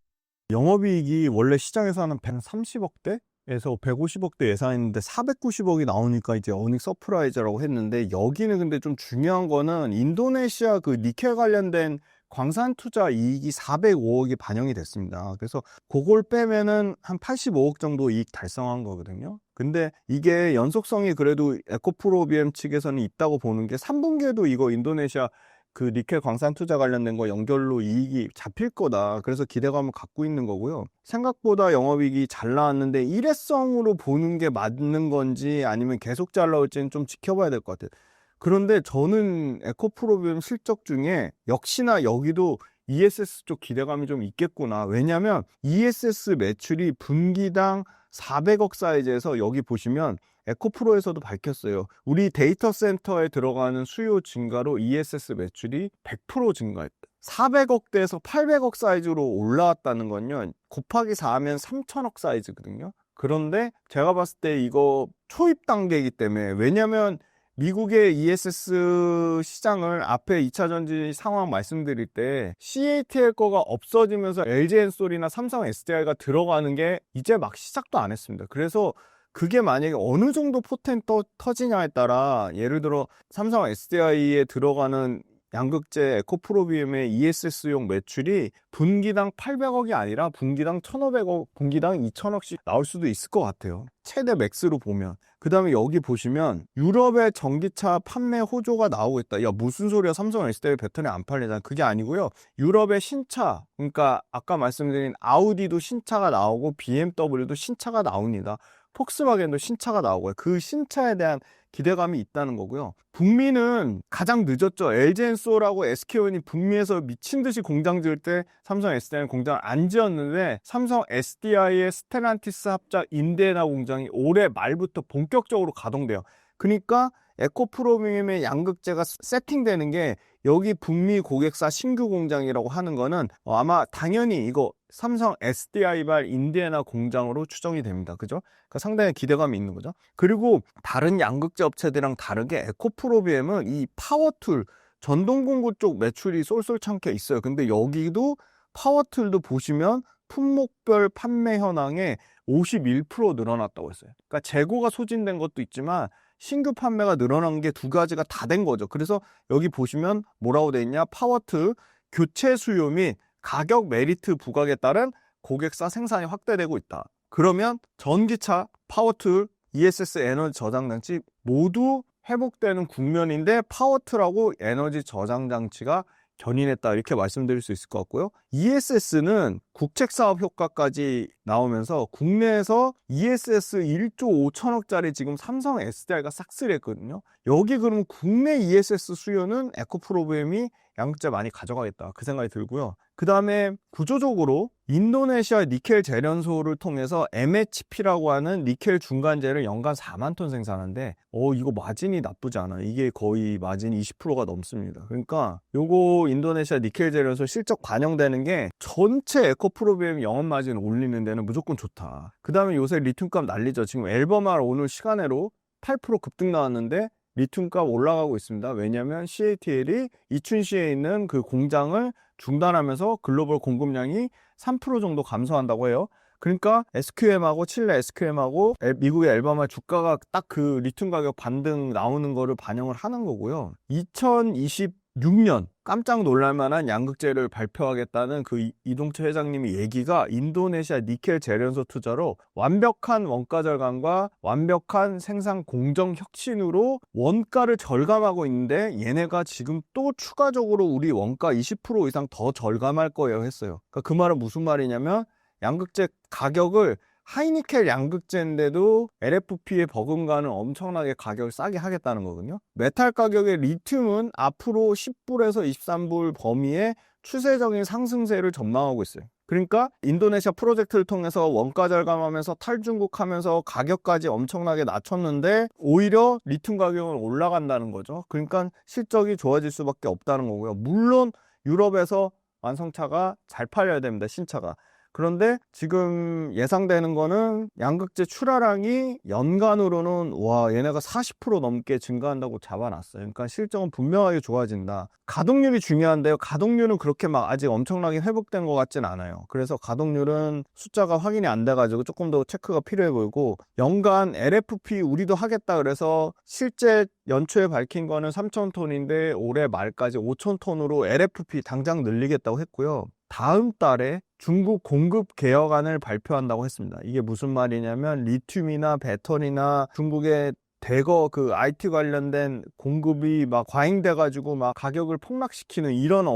영업이익이 원래 시장에서는 130억대에서 150억대 예상했는데 490억이 나오니까 이제 어닝 서프라이즈라고 했는데, 여기는 근데 좀 중요한 거는 인도네시아 그 니켈 관련된 광산 투자 이익이 405억이 반영이 됐습니다. 그래서 그걸 빼면은 한 85억 정도 이익 달성한 거거든요. 근데 이게 연속성이 그래도 에코프로비엠 측에서는 있다고 보는 게 3분기에도 이거 인도네시아 그 니켈 광산 투자 관련된 거 연결로 이익이 잡힐 거다. 그래서 기대감을 갖고 있는 거고요. 생각보다 영업이익이 잘 나왔는데 일회성으로 보는 게 맞는 건지 아니면 계속 잘 나올지는 좀 지켜봐야 될 것 같아요. 그런데 저는 에코프로비엠 실적 중에 역시나 여기도 ESS 쪽 기대감이 좀 있겠구나. 왜냐하면 ESS 매출이 분기당 400억 사이즈에서 여기 보시면 에코프로에서도 밝혔어요. 우리 데이터 센터에 들어가는 수요 증가로 ESS 매출이 100% 증가했다. 400억대에서 800억 사이즈로 올라왔다는 건요, 곱하기 4하면 3천억 사이즈거든요. 그런데 제가 봤을 때 이거 초입 단계이기 때문에, 왜냐면 미국의 ESS 시장을 앞에 2차 전지 상황 말씀드릴 때 CATL 거가 없어지면서 LG엔솔이나 삼성 SDI가 들어가는 게 이제 막 시작도 안 했습니다. 그래서 그게 만약에 어느 정도 포텐 터지냐에 따라, 예를 들어 삼성 SDI에 들어가는 양극재 에코프로비엠의 ESS용 매출이 분기당 800억이 아니라 분기당 1,500억, 분기당 2,000억씩 나올 수도 있을 것 같아요. 최대 맥스로 보면. 그 다음에 여기 보시면 유럽의 전기차 판매 호조가 나오고 있다. 야, 무슨 소리야, 삼성 SDI 배터리 안 팔리잖아. 그게 아니고요. 유럽의 신차, 그러니까 아까 말씀드린 아우디도 신차가 나오고 BMW도 신차가 나옵니다. 폭스바겐도 신차가 나오고요. 그 신차에 대한 기대감이 있다는 거고요. 북미는 가장 늦었죠. LG엔솔하고 SK온이 북미에서 미친 듯이 공장 지을 때 삼성 SDI는 공장을 안 지었는데, 삼성 SDI의 스텔란티스 합작 인디애나 공장이 올해 말부터 본격적으로 가동돼요. 그러니까 에코프로비엠의 양극재가 세팅되는 게 여기 북미 고객사 신규 공장이라고 하는 거는 아마 당연히 이거 삼성 SDI발 인디애나 공장으로 추정이 됩니다. 그죠? 그러니까 상당히 기대감이 있는 거죠. 그리고 다른 양극재 업체들이랑 다르게 에코프로비엠은 이 파워툴, 전동공구 쪽 매출이 쏠쏠 참겨 있어요. 근데 여기도 파워툴도 보시면 품목별 판매 현황에 51% 늘어났다고 했어요. 그러니까 재고가 소진된 것도 있지만 신규 판매가 늘어난 게 두 가지가 다 된 거죠. 그래서 여기 보시면 뭐라고 돼 있냐? 파워툴 교체 수요 및 가격 메리트 부각에 따른 고객사 생산이 확대되고 있다. 그러면 전기차, 파워툴, ESS 에너지 저장 장치 모두 회복되는 국면인데 파워툴하고 에너지 저장 장치가 견인했다, 이렇게 말씀드릴 수 있을 것 같고요. ESS는 국책사업 효과까지 나오면서 국내에서 ESS 1조 5천억짜리 지금 삼성 SDI가 싹쓸이 했거든요. 여기 그러면 국내 ESS 수요는 에코프로비엠이 양극재 많이 가져가겠다, 그 생각이 들고요. 그 다음에 구조적으로 인도네시아 니켈 재련소를 통해서 MHP라고 하는 니켈 중간재를 연간 4만 톤 생산하는데 이거 마진이 나쁘지 않아. 이게 거의 마진이 20%가 넘습니다. 그러니까 요거 인도네시아 니켈 재련소 실적 반영되는 게 전체 에코프로비엠 영업 마진 올리는 데는 무조건 좋다. 그 다음에 요새 리튬값 난리죠. 지금 앨범알 오늘 시간으로 8% 급등 나왔는데 리튬값 올라가고 있습니다. 왜냐하면 CATL이 이춘시에 있는 그 공장을 중단하면서 글로벌 공급량이 3% 정도 감소한다고 해요. 그러니까 SQM하고 칠레 SQM하고 미국의 앨범알 주가가 딱 그 리튬 가격 반등 나오는 거를 반영을 하는 거고요. 2026년 깜짝 놀랄만한 양극재를 발표하겠다는 그 이동철 회장님의 얘기가 인도네시아 니켈 재련소 투자로 완벽한 원가 절감과 완벽한 생산 공정 혁신으로 원가를 절감하고 있는데, 얘네가 지금 또 추가적으로 우리 원가 20% 이상 더 절감할 거예요 했어요. 그러니까 그 말은 무슨 말이냐면 양극재 가격을 하이니켈 양극재인데도 LFP에 버금가는 엄청나게 가격을 싸게 하겠다는 거거든요. 메탈 가격의 리튬은 앞으로 10불에서 23불 범위의 추세적인 상승세를 전망하고 있어요. 그러니까 인도네시아 프로젝트를 통해서 원가 절감하면서 탈중국하면서 가격까지 엄청나게 낮췄는데 오히려 리튬 가격은 올라간다는 거죠. 그러니까 실적이 좋아질 수밖에 없다는 거고요. 물론 유럽에서 완성차가 잘 팔려야 됩니다. 신차가. 그런데 지금 예상되는 거는 양극재 출하량이 연간으로는 와 얘네가 40% 넘게 증가한다고 잡아놨어요. 그러니까 실적은 분명하게 좋아진다. 가동률이 중요한데요. 가동률은 그렇게 막 아직 엄청나게 회복된 것 같진 않아요. 그래서 가동률은 숫자가 확인이 안 돼가지고 조금 더 체크가 필요해 보이고, 연간 LFP 우리도 하겠다 그래서 실제 연초에 밝힌 거는 3,000톤인데 올해 말까지 5,000톤으로 LFP 당장 늘리겠다고 했고요. 다음 달에 중국 공급 개혁안을 발표한다고 했습니다. 이게 무슨 말이냐면 리튬이나 배터리나 중국의 대거 그 IT 관련된 공급이 막 과잉돼 가지고 막 가격을 폭락시키는 이런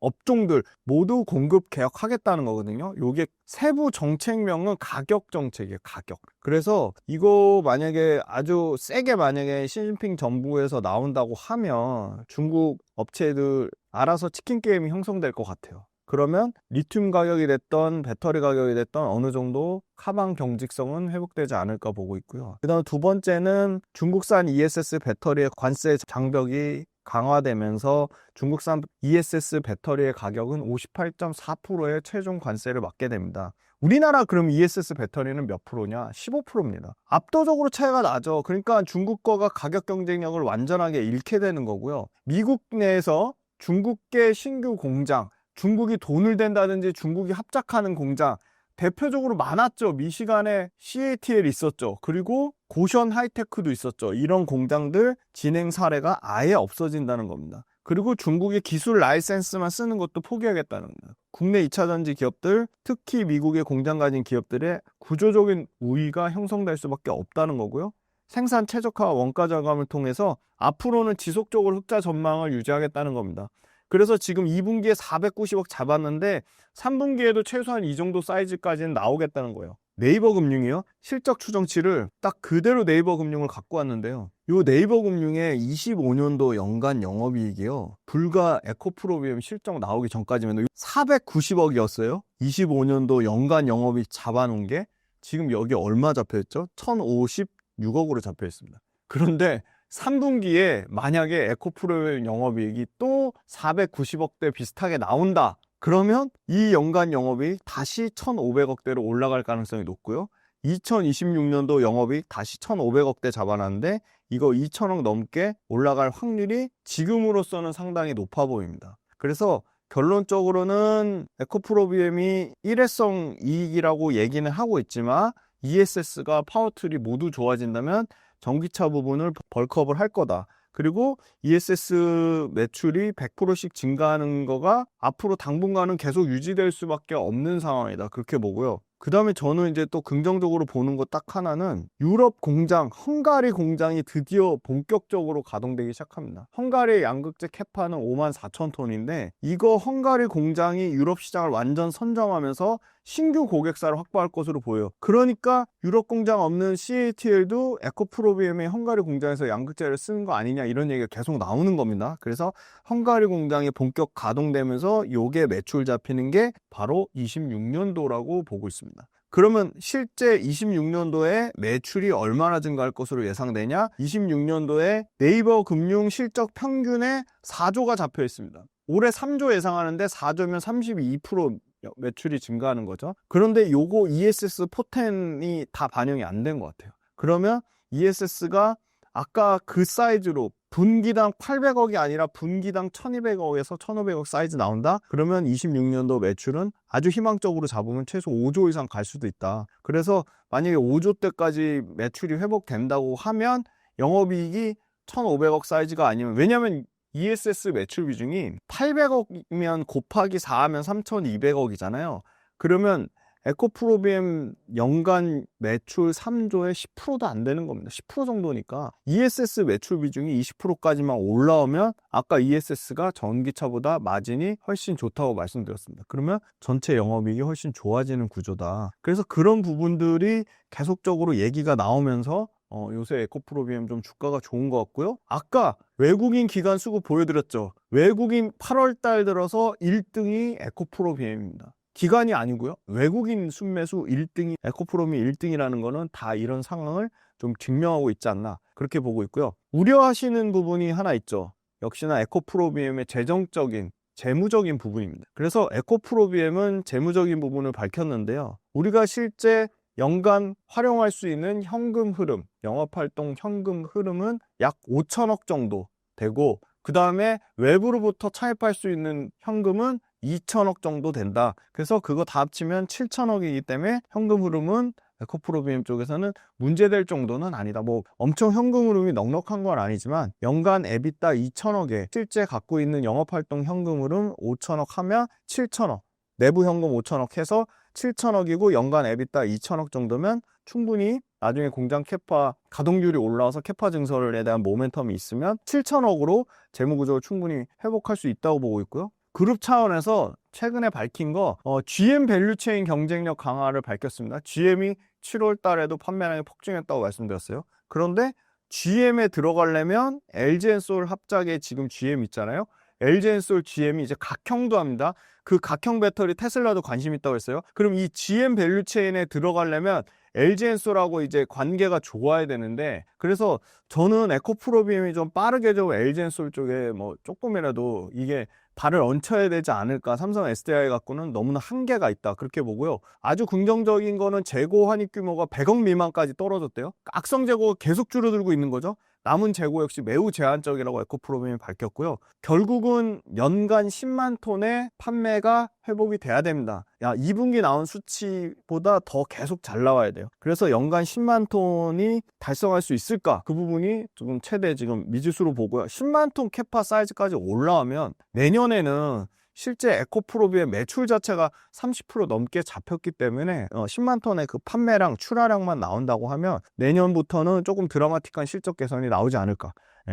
업종들 모두 공급 개혁하겠다는 거거든요. 요게 세부 정책명은 가격 정책이에요. 가격. 그래서 이거 만약에 아주 세게 만약에 시진핑 정부에서 나온다고 하면 중국 업체들 알아서 치킨 게임이 형성될 것 같아요. 그러면 리튬 가격이 됐던 배터리 가격이 됐던 어느 정도 카방 경직성은 회복되지 않을까 보고 있고요. 그 다음 두 번째는 중국산 ESS 배터리의 관세 장벽이 강화되면서 중국산 ESS 배터리의 가격은 58.4%의 최종 관세를 맞게 됩니다. 우리나라 그럼 ESS 배터리는 몇 프로냐? 15%입니다. 압도적으로 차이가 나죠. 그러니까 중국 거가 가격 경쟁력을 완전하게 잃게 되는 거고요. 미국 내에서 중국계 신규 공장, 중국이 돈을 댄다든지 중국이 합작하는 공장 대표적으로 많았죠. 미시간에 CATL 있었죠. 그리고 고션 하이테크도 있었죠. 이런 공장들 진행 사례가 아예 없어진다는 겁니다. 그리고 중국의 기술 라이센스만 쓰는 것도 포기하겠다는 겁니다. 국내 2차전지 기업들, 특히 미국의 공장 가진 기업들의 구조적인 우위가 형성될 수밖에 없다는 거고요. 생산 최적화와 원가 절감을 통해서 앞으로는 지속적으로 흑자 전망을 유지하겠다는 겁니다. 그래서 지금 2분기에 490억 잡았는데 3분기에도 최소한 이 정도 사이즈까지는 나오겠다는 거예요. 네이버 금융이요. 실적 추정치를 딱 그대로 네이버 금융을 갖고 왔는데요. 요 네이버 금융의 25년도 연간 영업이익이요. 불과 에코프로비엠 실적 나오기 전까지면 490억이었어요. 25년도 연간 영업이익 잡아놓은 게 지금 여기 얼마 잡혀있죠? 1,056억으로 잡혀있습니다. 그런데 3분기에 만약에 에코프로비엠 영업이익이 또 490억대 비슷하게 나온다. 그러면 이 연간 영업이익 다시 1,500억대로 올라갈 가능성이 높고요. 2026년도 영업이익 다시 1,500억대 잡아놨는데 이거 2,000억 넘게 올라갈 확률이 지금으로서는 상당히 높아 보입니다. 그래서 결론적으로는 에코프로비엠이 일회성 이익이라고 얘기는 하고 있지만 ESS가 파워툴이 모두 좋아진다면 전기차 부분을 벌크업을 할 거다. 그리고 ESS 매출이 100%씩 증가하는 거가 앞으로 당분간은 계속 유지될 수밖에 없는 상황이다. 그렇게 보고요. 그 다음에 저는 이제 또 긍정적으로 보는 것 딱 하나는 유럽 공장, 헝가리 공장이 드디어 본격적으로 가동되기 시작합니다. 헝가리 양극재 캐파는 54,000톤인데 이거 헝가리 공장이 유럽 시장을 완전 선점하면서 신규 고객사를 확보할 것으로 보여요. 그러니까 유럽 공장 없는 CATL도 에코프로비엠의 헝가리 공장에서 양극재를 쓰는 거 아니냐 이런 얘기가 계속 나오는 겁니다. 그래서 헝가리 공장이 본격 가동되면서 요게 매출 잡히는 게 바로 26년도라고 보고 있습니다. 그러면 실제 26년도에 매출이 얼마나 증가할 것으로 예상되냐? 26년도에 네이버 금융 실적 평균에 4조가 잡혀 있습니다. 올해 3조 예상하는데 4조면 32% 매출이 증가하는 거죠. 그런데 요거 ESS 포텐이 다 반영이 안 된 것 같아요. 그러면 ESS가 아까 그 사이즈로 분기당 800억이 아니라 분기당 1200억에서 1500억 사이즈 나온다? 그러면 26년도 매출은 아주 희망적으로 잡으면 최소 5조 이상 갈 수도 있다. 그래서 만약에 5조 때까지 매출이 회복된다고 하면 영업이익이 1500억 사이즈가 아니면, 왜냐면 ESS 매출 비중이 800억이면 곱하기 4하면 3200억이잖아요. 그러면 에코프로비엠 연간 매출 3조에 10%도 안 되는 겁니다. 10% 정도니까 ESS 매출 비중이 20%까지만 올라오면 아까 ESS가 전기차보다 마진이 훨씬 좋다고 말씀드렸습니다. 그러면 전체 영업이익이 훨씬 좋아지는 구조다. 그래서 그런 부분들이 계속적으로 얘기가 나오면서 요새 에코프로비엠 좀 주가가 좋은 것 같고요. 아까 외국인 기관 수급 보여드렸죠. 외국인 8월 달 들어서 1등이 에코프로비엠입니다. 기관이 아니고요. 외국인 순매수 1등이 에코프로비 1등이라는 거는 다 이런 상황을 좀 증명하고 있지 않나 그렇게 보고 있고요. 우려하시는 부분이 하나 있죠. 역시나 에코프로비엠의 재무적인 부분입니다. 그래서 에코프로비엠은 재무적인 부분을 밝혔는데요. 우리가 실제 연간 활용할 수 있는 현금 흐름, 영업활동 현금 흐름은 약 5천억 정도 되고 그 다음에 외부로부터 차입할 수 있는 현금은 2천억 정도 된다. 그래서 그거 다 합치면 7천억이기 때문에 현금 흐름은 에코프로비엠 쪽에서는 문제될 정도는 아니다. 뭐 엄청 현금 흐름이 넉넉한 건 아니지만 연간 EBITDA 2천억에 실제 갖고 있는 영업활동 현금 흐름 5천억 하면 7천억, 내부 현금 5천억 해서 7천억이고 연간 EBITDA 2천억 정도면 충분히 나중에 공장 캐파 가동률이 올라와서 캐파 증설에 대한 모멘텀이 있으면 7천억으로 재무구조를 충분히 회복할 수 있다고 보고 있고요. 그룹 차원에서 최근에 밝힌 거 GM 밸류체인 경쟁력 강화를 밝혔습니다. GM이 7월 달에도 판매량이 폭증했다고 말씀드렸어요. 그런데 GM에 들어가려면 LG엔솔 합작에 지금 GM 있잖아요. LG엔솔 GM이 이제 각형도 합니다. 그 각형 배터리 테슬라도 관심 있다고 했어요. 그럼 이 GM 밸류체인에 들어가려면 LG엔솔하고 이제 관계가 좋아야 되는데 그래서 저는 에코프로비엠이 좀 빠르게 좀 LG엔솔 쪽에 뭐 조금이라도 이게 발을 얹혀야 되지 않을까. 삼성 SDI 갖고는 너무나 한계가 있다 그렇게 보고요. 아주 긍정적인 거는 재고 환입 규모가 100억 미만까지 떨어졌대요. 악성 재고가 계속 줄어들고 있는 거죠. 남은 재고 역시 매우 제한적이라고 에코프로비엠이 밝혔고요. 결국은 연간 10만 톤의 판매가 회복이 돼야 됩니다. 2분기 나온 수치보다 더 계속 잘 나와야 돼요. 그래서 연간 10만 톤이 달성할 수 있을까? 그 부분이 지금 최대 지금 미지수로 보고요. 10만 톤 캐파 사이즈까지 올라오면 내년에는 실제 에코프로비의 매출 자체가 30% 넘게 잡혔기 때문에 10만 톤의 그 판매량, 출하량만 나온다고 하면 내년부터는 조금 드라마틱한 실적 개선이 나오지 않을까.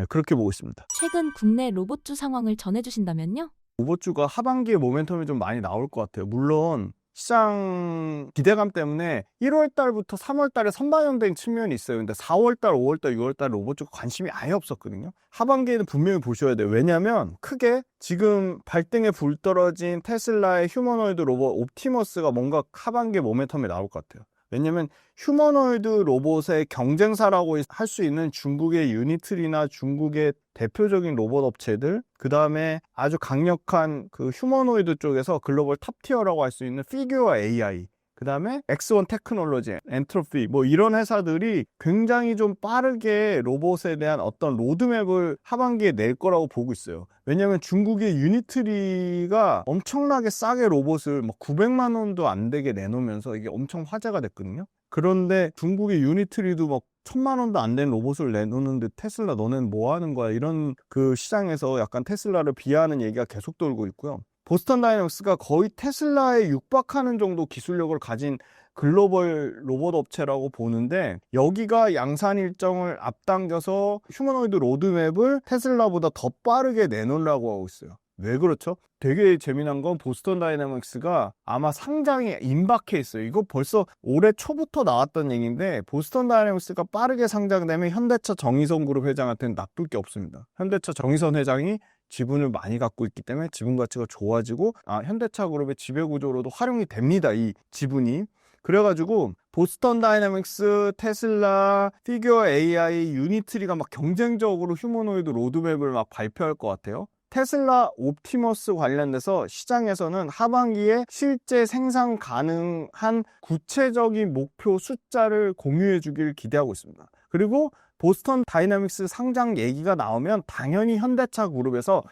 그렇게 보고 있습니다. 최근 국내 로봇주 상황을 전해주신다면요? 로봇주가 하반기에 모멘텀이 좀 많이 나올 것 같아요. 물론 시장 기대감 때문에 1월 달부터 3월 달에 선반영된 측면이 있어요. 근데 4월 달, 5월 달, 6월 달 로봇주가 관심이 아예 없었거든요. 하반기에는 분명히 보셔야 돼요. 왜냐하면 크게 지금 발등에 불 떨어진 테슬라의 휴머노이드 로봇 옵티머스가 뭔가 하반기에 모멘텀이 나올 것 같아요. 왜냐면 휴머노이드 로봇의 경쟁사라고 할 수 있는 중국의 유니트리나 중국의 대표적인 로봇 업체들, 그 다음에 아주 강력한 그 휴머노이드 쪽에서 글로벌 탑티어라고 할 수 있는 피규어 AI, 그 다음에 X1 테크놀로지, 엔트로피 뭐 이런 회사들이 굉장히 좀 빠르게 로봇에 대한 어떤 로드맵을 하반기에 낼 거라고 보고 있어요. 왜냐하면 중국의 유니트리가 엄청나게 싸게 로봇을 뭐 900만 원도 안 되게 내놓으면서 이게 엄청 화제가 됐거든요. 그런데 중국의 유니트리도 막 1000만 원도 안 된 로봇을 내놓는데 테슬라 너넨 뭐 하는 거야? 이런 그 시장에서 약간 테슬라를 비하하는 얘기가 계속 돌고 있고요. 보스턴 다이내믹스가 거의 테슬라에 육박하는 정도 기술력을 가진 글로벌 로봇 업체라고 보는데 여기가 양산 일정을 앞당겨서 휴머노이드 로드맵을 테슬라보다 더 빠르게 내놓으려고 하고 있어요. 왜 그렇죠? 되게 재미난 건 보스턴 다이내믹스가 아마 상장이 임박해 있어요. 이거 벌써 올해 초부터 나왔던 얘기인데 보스턴 다이내믹스가 빠르게 상장되면 현대차 정의선 그룹 회장한테는 나쁠 게 없습니다. 현대차 정의선 회장이 지분을 많이 갖고 있기 때문에 지분 가치가 좋아지고 현대차 그룹의 지배구조로도 활용이 됩니다. 이 지분이. 그래가지고 보스턴 다이내믹스, 테슬라, 피규어 AI, 유니트리가 막 경쟁적으로 휴머노이드 로드맵을 막 발표할 것 같아요. 테슬라 옵티머스 관련돼서 시장에서는 하반기에 실제 생산 가능한 구체적인 목표 숫자를 공유해 주길 기대하고 있습니다. 그리고 보스턴 다이내믹스 상장 얘기가 나오면 당연히 현대차 그룹에서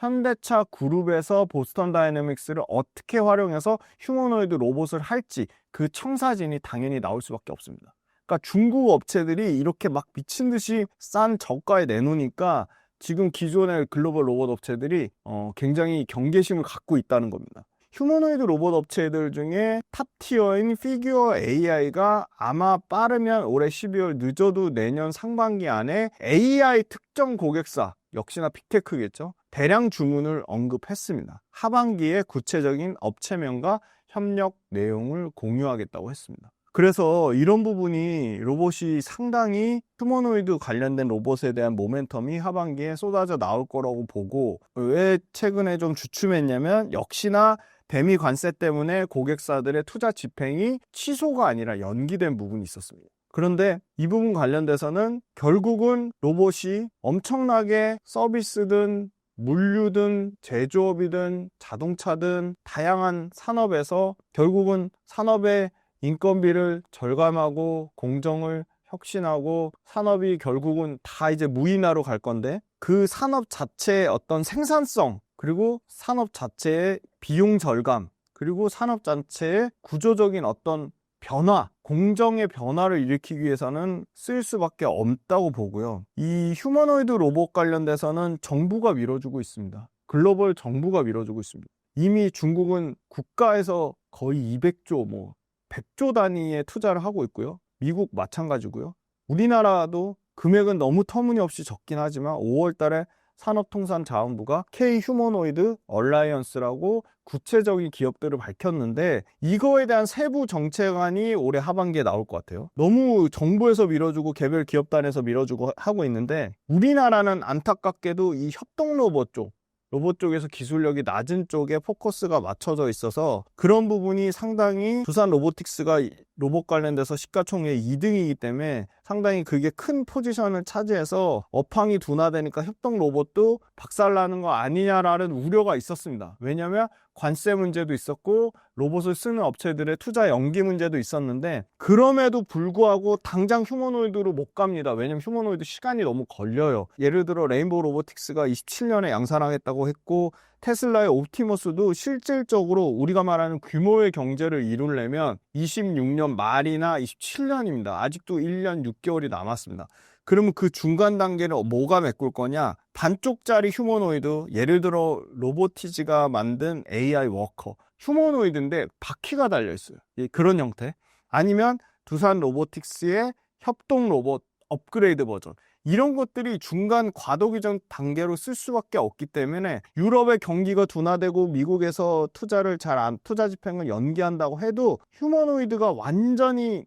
보스턴 다이내믹스를 어떻게 활용해서 휴머노이드 로봇을 할지 그 청사진이 당연히 나올 수밖에 없습니다. 그러니까 중국 업체들이 이렇게 막 미친 듯이 싼 저가에 내놓으니까 지금 기존의 글로벌 로봇 업체들이 굉장히 경계심을 갖고 있다는 겁니다. 휴머노이드 로봇 업체들 중에 탑티어인 피규어 AI가 아마 빠르면 올해 12월, 늦어도 내년 상반기 안에 AI 특정 고객사, 역시나 빅테크겠죠, 대량 주문을 언급했습니다. 하반기에 구체적인 업체명과 협력 내용을 공유하겠다고 했습니다. 그래서 이런 부분이 로봇이 상당히 휴머노이드 관련된 로봇에 대한 모멘텀이 하반기에 쏟아져 나올 거라고 보고, 왜 최근에 좀 주춤했냐면 역시나 대미 관세 때문에 고객사들의 투자 집행이 취소가 아니라 연기된 부분이 있었습니다. 그런데 이 부분 관련돼서는 결국은 로봇이 엄청나게 서비스든 물류든 제조업이든 자동차든 다양한 산업에서 결국은 산업의 인건비를 절감하고 공정을 혁신하고 산업이 결국은 다 이제 무인화로 갈 건데, 그 산업 자체의 어떤 생산성, 그리고 산업 자체의 비용 절감, 그리고 산업 자체의 구조적인 어떤 변화, 공정의 변화를 일으키기 위해서는 쓸 수밖에 없다고 보고요. 이 휴머노이드 로봇 관련돼서는 정부가 밀어주고 있습니다. 글로벌 정부가 밀어주고 있습니다. 이미 중국은 국가에서 거의 200조, 100조 단위의 투자를 하고 있고요. 미국 마찬가지고요. 우리나라도 금액은 너무 터무니없이 적긴 하지만 5월 달에 산업통상자원부가 K-휴머노이드 얼라이언스라고 구체적인 기업들을 밝혔는데, 이거에 대한 세부 정책안이 올해 하반기에 나올 것 같아요. 너무 정부에서 밀어주고 개별 기업단에서 밀어주고 하고 있는데, 우리나라는 안타깝게도 이 협동 로봇 쪽에서 기술력이 낮은 쪽에 포커스가 맞춰져 있어서 그런 부분이 상당히 두산 로보틱스가 로봇 관련돼서 시가총액 2등이기 때문에 상당히 그게 큰 포지션을 차지해서 업황이 둔화되니까 협동 로봇도 박살나는 거 아니냐라는 우려가 있었습니다. 왜냐하면 관세 문제도 있었고 로봇을 쓰는 업체들의 투자 연기 문제도 있었는데, 그럼에도 불구하고 당장 휴머노이드로 못 갑니다. 왜냐면 휴머노이드 시간이 너무 걸려요. 예를 들어 레인보우 로보틱스가 27년에 양산하겠다고 했고, 테슬라의 옵티머스도 실질적으로 우리가 말하는 규모의 경제를 이루려면 26년 말이나 27년입니다. 아직도 1년 6개월이 남았습니다. 그러면 그 중간 단계를 뭐가 메꿀 거냐? 반쪽짜리 휴머노이드, 예를 들어 로보티지가 만든 AI 워커, 휴머노이드인데 바퀴가 달려있어요. 그런 형태. 아니면 두산 로보틱스의 협동 로봇 업그레이드 버전. 이런 것들이 중간 과도기적 단계로 쓸 수밖에 없기 때문에 유럽의 경기가 둔화되고 미국에서 투자 집행을 연기한다고 해도 휴머노이드가 완전히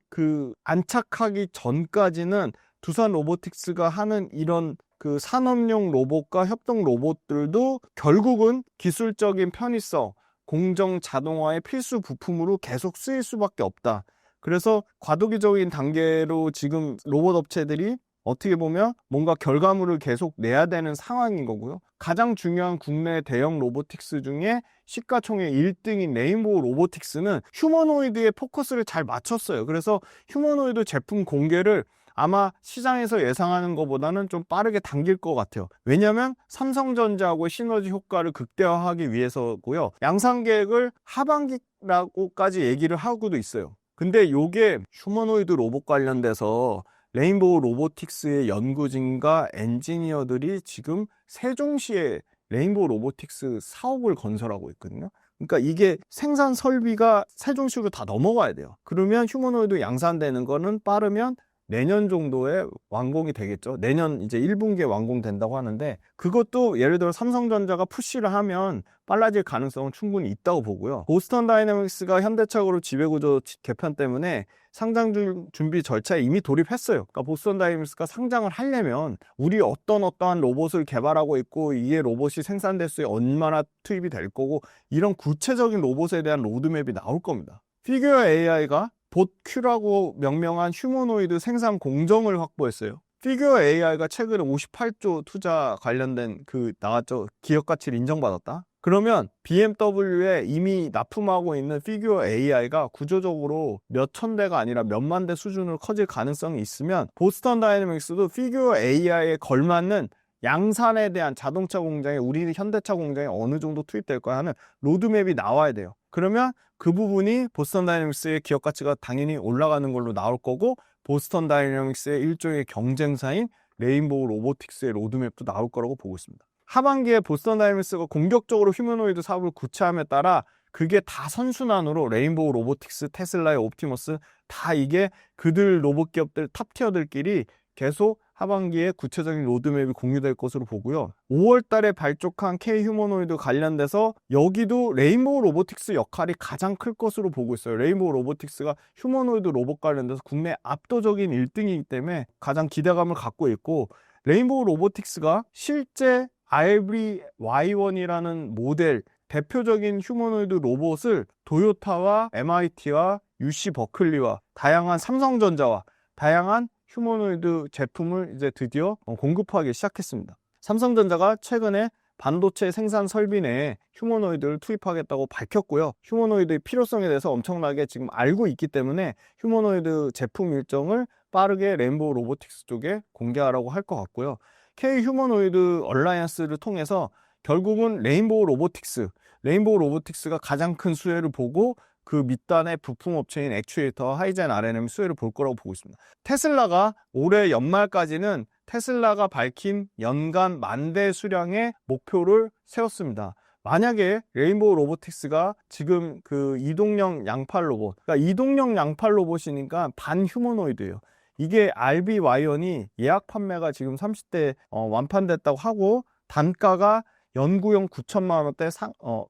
안착하기 전까지는 두산 로보틱스가 하는 이런 산업용 로봇과 협동 로봇들도 결국은 기술적인 편의성, 공정 자동화의 필수 부품으로 계속 쓰일 수밖에 없다. 그래서 과도기적인 단계로 지금 로봇 업체들이 어떻게 보면 뭔가 결과물을 계속 내야 되는 상황인 거고요. 가장 중요한 국내 대형 로보틱스 중에 시가총액 1등인 레인보우 로보틱스는 휴머노이드에 포커스를 잘 맞췄어요. 그래서 휴머노이드 제품 공개를 아마 시장에서 예상하는 것보다는 좀 빠르게 당길 것 같아요. 왜냐하면 삼성전자하고의 시너지 효과를 극대화하기 위해서고요. 양산 계획을 하반기라고까지 얘기를 하고도 있어요. 근데 요게 휴머노이드 로봇 관련돼서 레인보우 로보틱스의 연구진과 엔지니어들이 지금 세종시에 레인보우 로보틱스 사업을 건설하고 있거든요. 그러니까 이게 생산 설비가 세종시로 다 넘어가야 돼요. 그러면 휴머노이드 양산되는 거는 빠르면 내년 정도에 완공이 되겠죠. 내년 이제 1분기에 완공된다고 하는데, 그것도 예를 들어 삼성전자가 푸시를 하면 빨라질 가능성은 충분히 있다고 보고요. 보스턴 다이내믹스가 현대차으로 지배구조 개편 때문에 상장 준비 절차에 이미 돌입했어요. 그러니까 보스턴 다이내믹스가 상장을 하려면 우리 어떠한 로봇을 개발하고 있고 이게 로봇이 생산될 수 얼마나 투입이 될 거고, 이런 구체적인 로봇에 대한 로드맵이 나올 겁니다. 피규어 AI가 봇큐라고 명명한 휴머노이드 생산 공정을 확보했어요. 피규어 AI가 최근에 58조 투자 관련된 나왔죠. 기업 가치를 인정받았다. 그러면 BMW에 이미 납품하고 있는 피규어 AI가 구조적으로 몇 천 대가 아니라 몇만 대 수준으로 커질 가능성이 있으면, 보스턴 다이내믹스도 피규어 AI에 걸맞는 양산에 대한 자동차 공장에, 우리 현대차 공장에 어느 정도 투입될까 하는 로드맵이 나와야 돼요. 그러면 그 부분이 보스턴 다이내믹스의 기업 가치가 당연히 올라가는 걸로 나올 거고, 보스턴 다이내믹스의 일종의 경쟁사인 레인보우 로보틱스의 로드맵도 나올 거라고 보고 있습니다. 하반기에 보스턴 다이내믹스가 공격적으로 휴머노이드 사업을 구체함에 따라 그게 다 선순환으로 레인보우 로보틱스, 테슬라의 옵티머스 다 이게 그들 로봇 기업들 탑티어들끼리 계속 하반기에 구체적인 로드맵이 공유될 것으로 보고요. 5월 달에 발족한 K 휴머노이드 관련돼서 여기도 레인보우 로보틱스 역할이 가장 클 것으로 보고 있어요. 레인보우 로보틱스가 휴머노이드 로봇 관련돼서 국내 압도적인 1등이기 때문에 가장 기대감을 갖고 있고, 레인보우 로보틱스가 실제 RB-Y1이라는 모델 대표적인 휴머노이드 로봇을 도요타와 MIT와 UC 버클리와 다양한 삼성전자와 다양한 휴머노이드 제품을 이제 드디어 공급하기 시작했습니다. 삼성전자가 최근에 반도체 생산 설비 내에 휴머노이드를 투입하겠다고 밝혔고요. 휴머노이드의 필요성에 대해서 엄청나게 지금 알고 있기 때문에 휴머노이드 제품 일정을 빠르게 레인보우 로보틱스 쪽에 공개하라고 할 것 같고요. K 휴머노이드 얼라이언스를 통해서 결국은 레인보우 로보틱스가 가장 큰 수혜를 보고 그 밑단의 부품 업체인 액추에이터, 하이젠, R&M 수혜를 볼 거라고 보고 있습니다. 테슬라가 올해 연말까지는 테슬라가 밝힌 연간 10,000대 수량의 목표를 세웠습니다. 만약에 레인보우 로보틱스가 지금 그 이동형 양팔 로봇, 그러니까 이동형 양팔 로봇이니까 반휴머노이드예요. 이게 RB-Y1이 예약 판매가 지금 30대 완판됐다고 하고, 단가가 연구용 9천만 원대,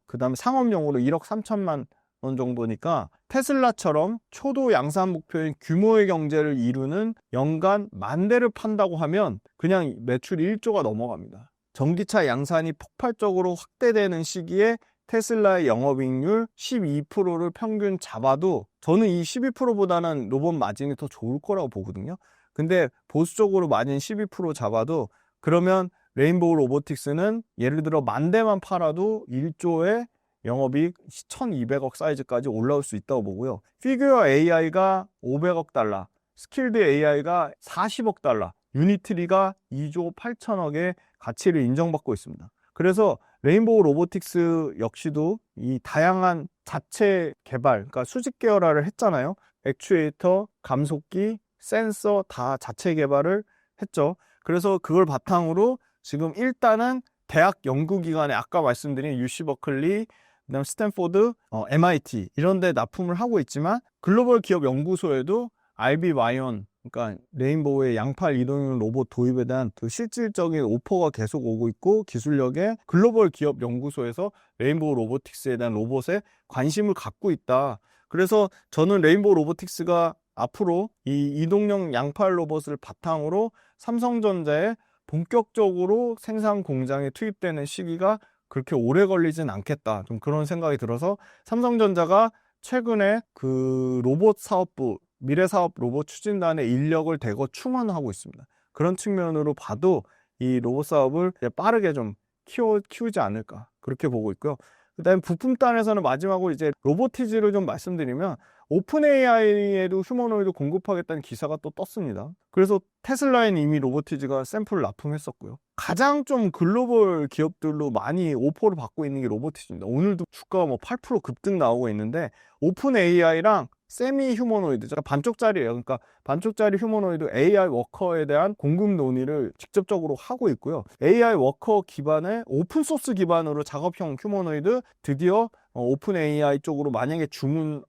그 다음에 상업용으로 1억 3천만 원 정도니까 테슬라처럼 초도 양산 목표인 규모의 경제를 이루는 연간 10,000대를 판다고 하면 그냥 매출이 1조가 넘어갑니다. 전기차 양산이 폭발적으로 확대되는 시기에 테슬라의 영업이익률 12%를 평균 잡아도 저는 이 12%보다는 로봇 마진이 더 좋을 거라고 보거든요. 근데 보수적으로 마진 12% 잡아도 그러면 레인보우 로보틱스는 예를 들어 10,000대만 팔아도 1조의 영업이익 1,200억 사이즈까지 올라올 수 있다고 보고요. 피규어 AI가 500억 달러, 스킬드 AI가 40억 달러, 유니트리가 2조 8천억의 가치를 인정받고 있습니다. 그래서 레인보우 로보틱스 역시도 이 다양한 자체 개발, 그러니까 수직 계열화를 했잖아요. 액추에이터, 감속기, 센서 다 자체 개발을 했죠. 그래서 그걸 바탕으로 지금 일단은 대학 연구기관에 아까 말씀드린 UC 버클리, 그다음 스탠포드, MIT 이런 데 납품을 하고 있지만 글로벌 기업 연구소에도 RB-Y1, 그러니까 레인보우의 양팔 이동형 로봇 도입에 대한 그 실질적인 오퍼가 계속 오고 있고, 기술력의 글로벌 기업 연구소에서 레인보우 로보틱스에 대한 로봇에 관심을 갖고 있다. 그래서 저는 레인보우 로보틱스가 앞으로 이 이동형 양팔 로봇을 바탕으로 삼성전자에 본격적으로 생산 공장에 투입되는 시기가 그렇게 오래 걸리진 않겠다. 좀 그런 생각이 들어서 삼성전자가 최근에 그 로봇 사업부, 미래사업 로봇 추진단의 인력을 대거 충원하고 있습니다. 그런 측면으로 봐도 이 로봇 사업을 빠르게 좀 키우지 않을까, 그렇게 보고 있고요. 그 다음에 부품단에서는 마지막으로 이제 로보티즈를 좀 말씀드리면, 오픈 AI에도 휴머노이드 공급하겠다는 기사가 또 떴습니다. 그래서 테슬라엔 이미 로보티즈가 샘플을 납품했었고요. 가장 좀 글로벌 기업들로 많이 오퍼를 받고 있는 게 로보티즈입니다. 오늘도 주가가 뭐 8% 급등 나오고 있는데, 오픈 AI랑 세미 휴머노이드, 반쪽짜리예요. 그러니까 반쪽짜리 휴머노이드 AI 워커에 대한 공급 논의를 직접적으로 하고 있고요. AI 워커 기반의 오픈 소스 기반으로 작업형 휴머노이드 드디어 오픈 AI 쪽으로 만약에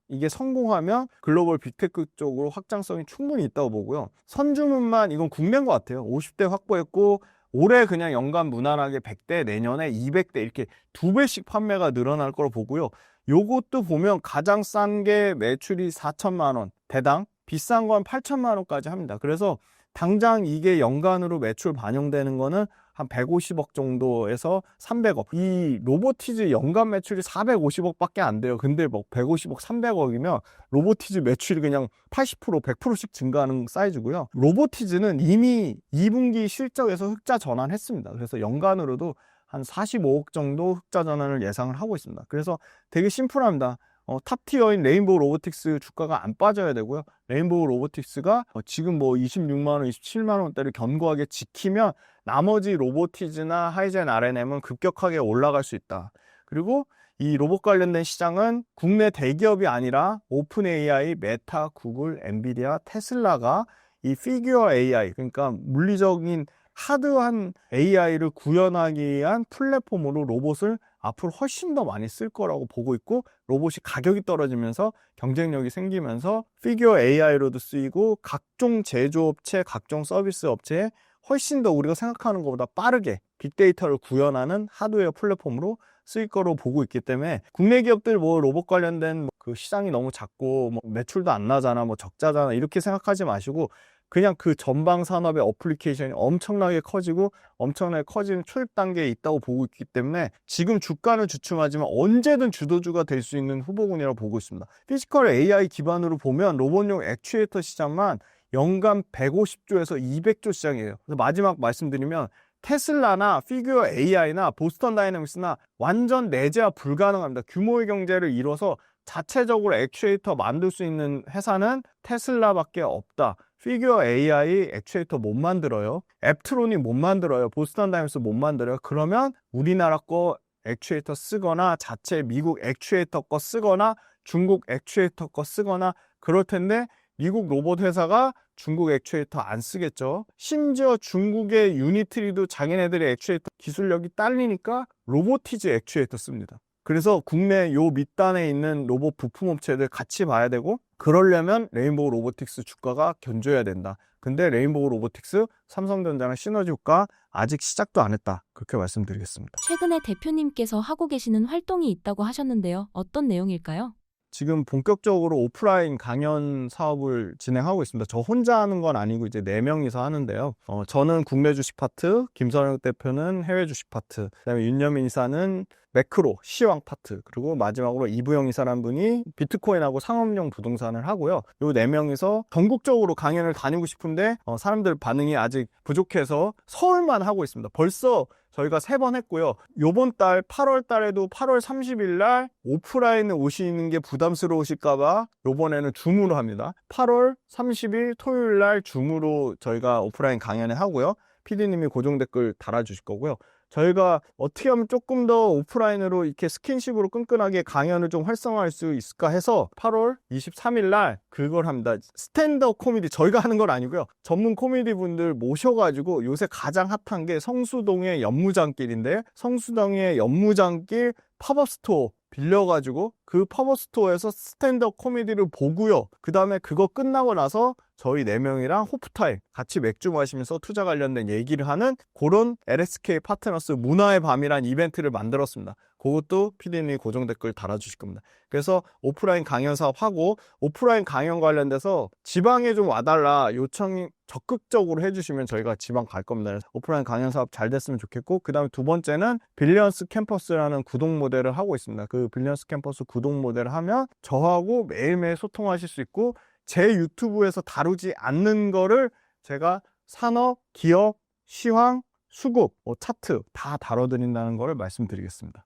이게 성공하면 글로벌 빅테크 쪽으로 확장성이 충분히 있다고 보고요. 선주문만 이건 국내인 것 같아요. 50대 확보했고, 올해 그냥 연간 무난하게 100대, 내년에 200대 이렇게 2배씩 판매가 늘어날 거로 보고요. 요것도 보면 가장 싼 게 매출이 4천만 원 대당, 비싼 건 8천만 원까지 합니다. 그래서 당장 이게 연간으로 매출 반영되는 거는 한 150억 정도에서 300억. 이 로보티즈 연간 매출이 450억 밖에 안 돼요. 근데 뭐 150억, 300억이면 로보티즈 매출이 그냥 80%, 100%씩 증가하는 사이즈고요. 로보티즈는 이미 2분기 실적에서 흑자 전환했습니다. 그래서 연간으로도 한 45억 정도 흑자 전환을 예상을 하고 있습니다. 그래서 되게 심플합니다. 탑티어인 레인보우 로보틱스 주가가 안 빠져야 되고요. 레인보우 로보틱스가 지금 뭐 26만 원, 27만 원대를 견고하게 지키면 나머지 로보티즈나 하이젠 R&M은 급격하게 올라갈 수 있다. 그리고 이 로봇 관련된 시장은 국내 대기업이 아니라 오픈 AI, 메타, 구글, 엔비디아, 테슬라가 이 피규어 AI, 그러니까 물리적인 하드한 AI를 구현하기 위한 플랫폼으로 로봇을 앞으로 훨씬 더 많이 쓸 거라고 보고 있고, 로봇이 가격이 떨어지면서 경쟁력이 생기면서 피규어 AI로도 쓰이고 각종 제조업체, 각종 서비스 업체에 훨씬 더 우리가 생각하는 것보다 빠르게 빅데이터를 구현하는 하드웨어 플랫폼으로 쓰일 거로 보고 있기 때문에, 국내 기업들 뭐 로봇 관련된 그 시장이 너무 작고 뭐 매출도 안 나잖아, 뭐 적자잖아, 이렇게 생각하지 마시고 그냥 그 전방 산업의 어플리케이션이 엄청나게 커지고 엄청나게 커지는 초입 단계에 있다고 보고 있기 때문에, 지금 주가는 주춤하지만 언제든 주도주가 될 수 있는 후보군이라고 보고 있습니다. 피지컬 AI 기반으로 보면 로봇용 액추에이터 시장만 연간 150조에서 200조 시장이에요. 그래서 마지막 말씀드리면, 테슬라나 피규어 AI나 보스턴 다이내믹스나 완전 내재화 불가능합니다. 규모의 경제를 이뤄서 자체적으로 액추에이터 만들 수 있는 회사는 테슬라밖에 없다. 피규어 AI 액추에이터 못 만들어요. 앱트론이 못 만들어요. 보스턴 다이내믹스 못 만들어요. 그러면 우리나라 거 액추에이터 쓰거나 자체 미국 액추에이터 거 쓰거나 중국 액추에이터 거 쓰거나 그럴 텐데, 미국 로봇 회사가 중국 액추에이터 안 쓰겠죠. 심지어 중국의 유니트리도 자기네들의 액추에이터 기술력이 딸리니까 로보티즈 액추에이터 씁니다. 그래서 국내 요 밑단에 있는 로봇 부품 업체들 같이 봐야 되고, 그러려면 레인보우 로보틱스 주가가 견줘야 된다. 근데 레인보우 로보틱스, 삼성전자랑 시너지 효과 아직 시작도 안 했다. 그렇게 말씀드리겠습니다. 최근에 대표님께서 하고 계시는 활동이 있다고 하셨는데요. 어떤 내용일까요? 지금 본격적으로 오프라인 강연 사업을 진행하고 있습니다. 저 혼자 하는 건 아니고 이제 4명이서 하는데요. 저는 국내 주식 파트, 김선영 대표는 해외 주식 파트, 그다음에 윤여민 이사는 매크로, 시황 파트, 그리고 마지막으로 이부영 이사라는 분이 비트코인하고 상업용 부동산을 하고요. 요 4명이서 전국적으로 강연을 다니고 싶은데 사람들 반응이 아직 부족해서 서울만 하고 있습니다. 벌써 저희가 3번 했고요. 요번 달 8월 달에도 8월 30일 날 오프라인에 오시는 게 부담스러우실까봐 요번에는 줌으로 합니다. 8월 30일 토요일 날 줌으로 저희가 오프라인 강연을 하고요. PD님이 고정 댓글 달아주실 거고요. 저희가 어떻게 하면 조금 더 오프라인으로 이렇게 스킨십으로 끈끈하게 강연을 좀 활성화할 수 있을까 해서 8월 23일 날 그걸 합니다. 스탠드업 코미디, 저희가 하는 건 아니고요. 전문 코미디 분들 모셔가지고, 요새 가장 핫한 게 성수동의 연무장길인데, 성수동의 연무장길 팝업 스토어 빌려가지고 그 팝업 스토어에서 스탠드업 코미디를 보고요. 그 다음에 그거 끝나고 나서 저희 4명이랑 호프타임 같이 맥주 마시면서 투자 관련된 얘기를 하는 그런 LSK 파트너스 문화의 밤이란 이벤트를 만들었습니다. 그것도 PD님이 고정 댓글 달아주실 겁니다. 그래서 오프라인 강연 사업하고, 오프라인 강연 관련돼서 지방에 좀 와달라 요청이 적극적으로 해주시면 저희가 지방 갈 겁니다. 그래서 오프라인 강연 사업 잘 됐으면 좋겠고, 그 다음에 2번째는 빌리언스 캠퍼스라는 구독 모델을 하고 있습니다. 그 빌리언스 캠퍼스 구독 모델을 하면 저하고 매일매일 소통하실 수 있고, 제 유튜브에서 다루지 않는 거를 제가 산업, 기업, 시황, 수급, 차트 다 다뤄드린다는 걸 말씀드리겠습니다.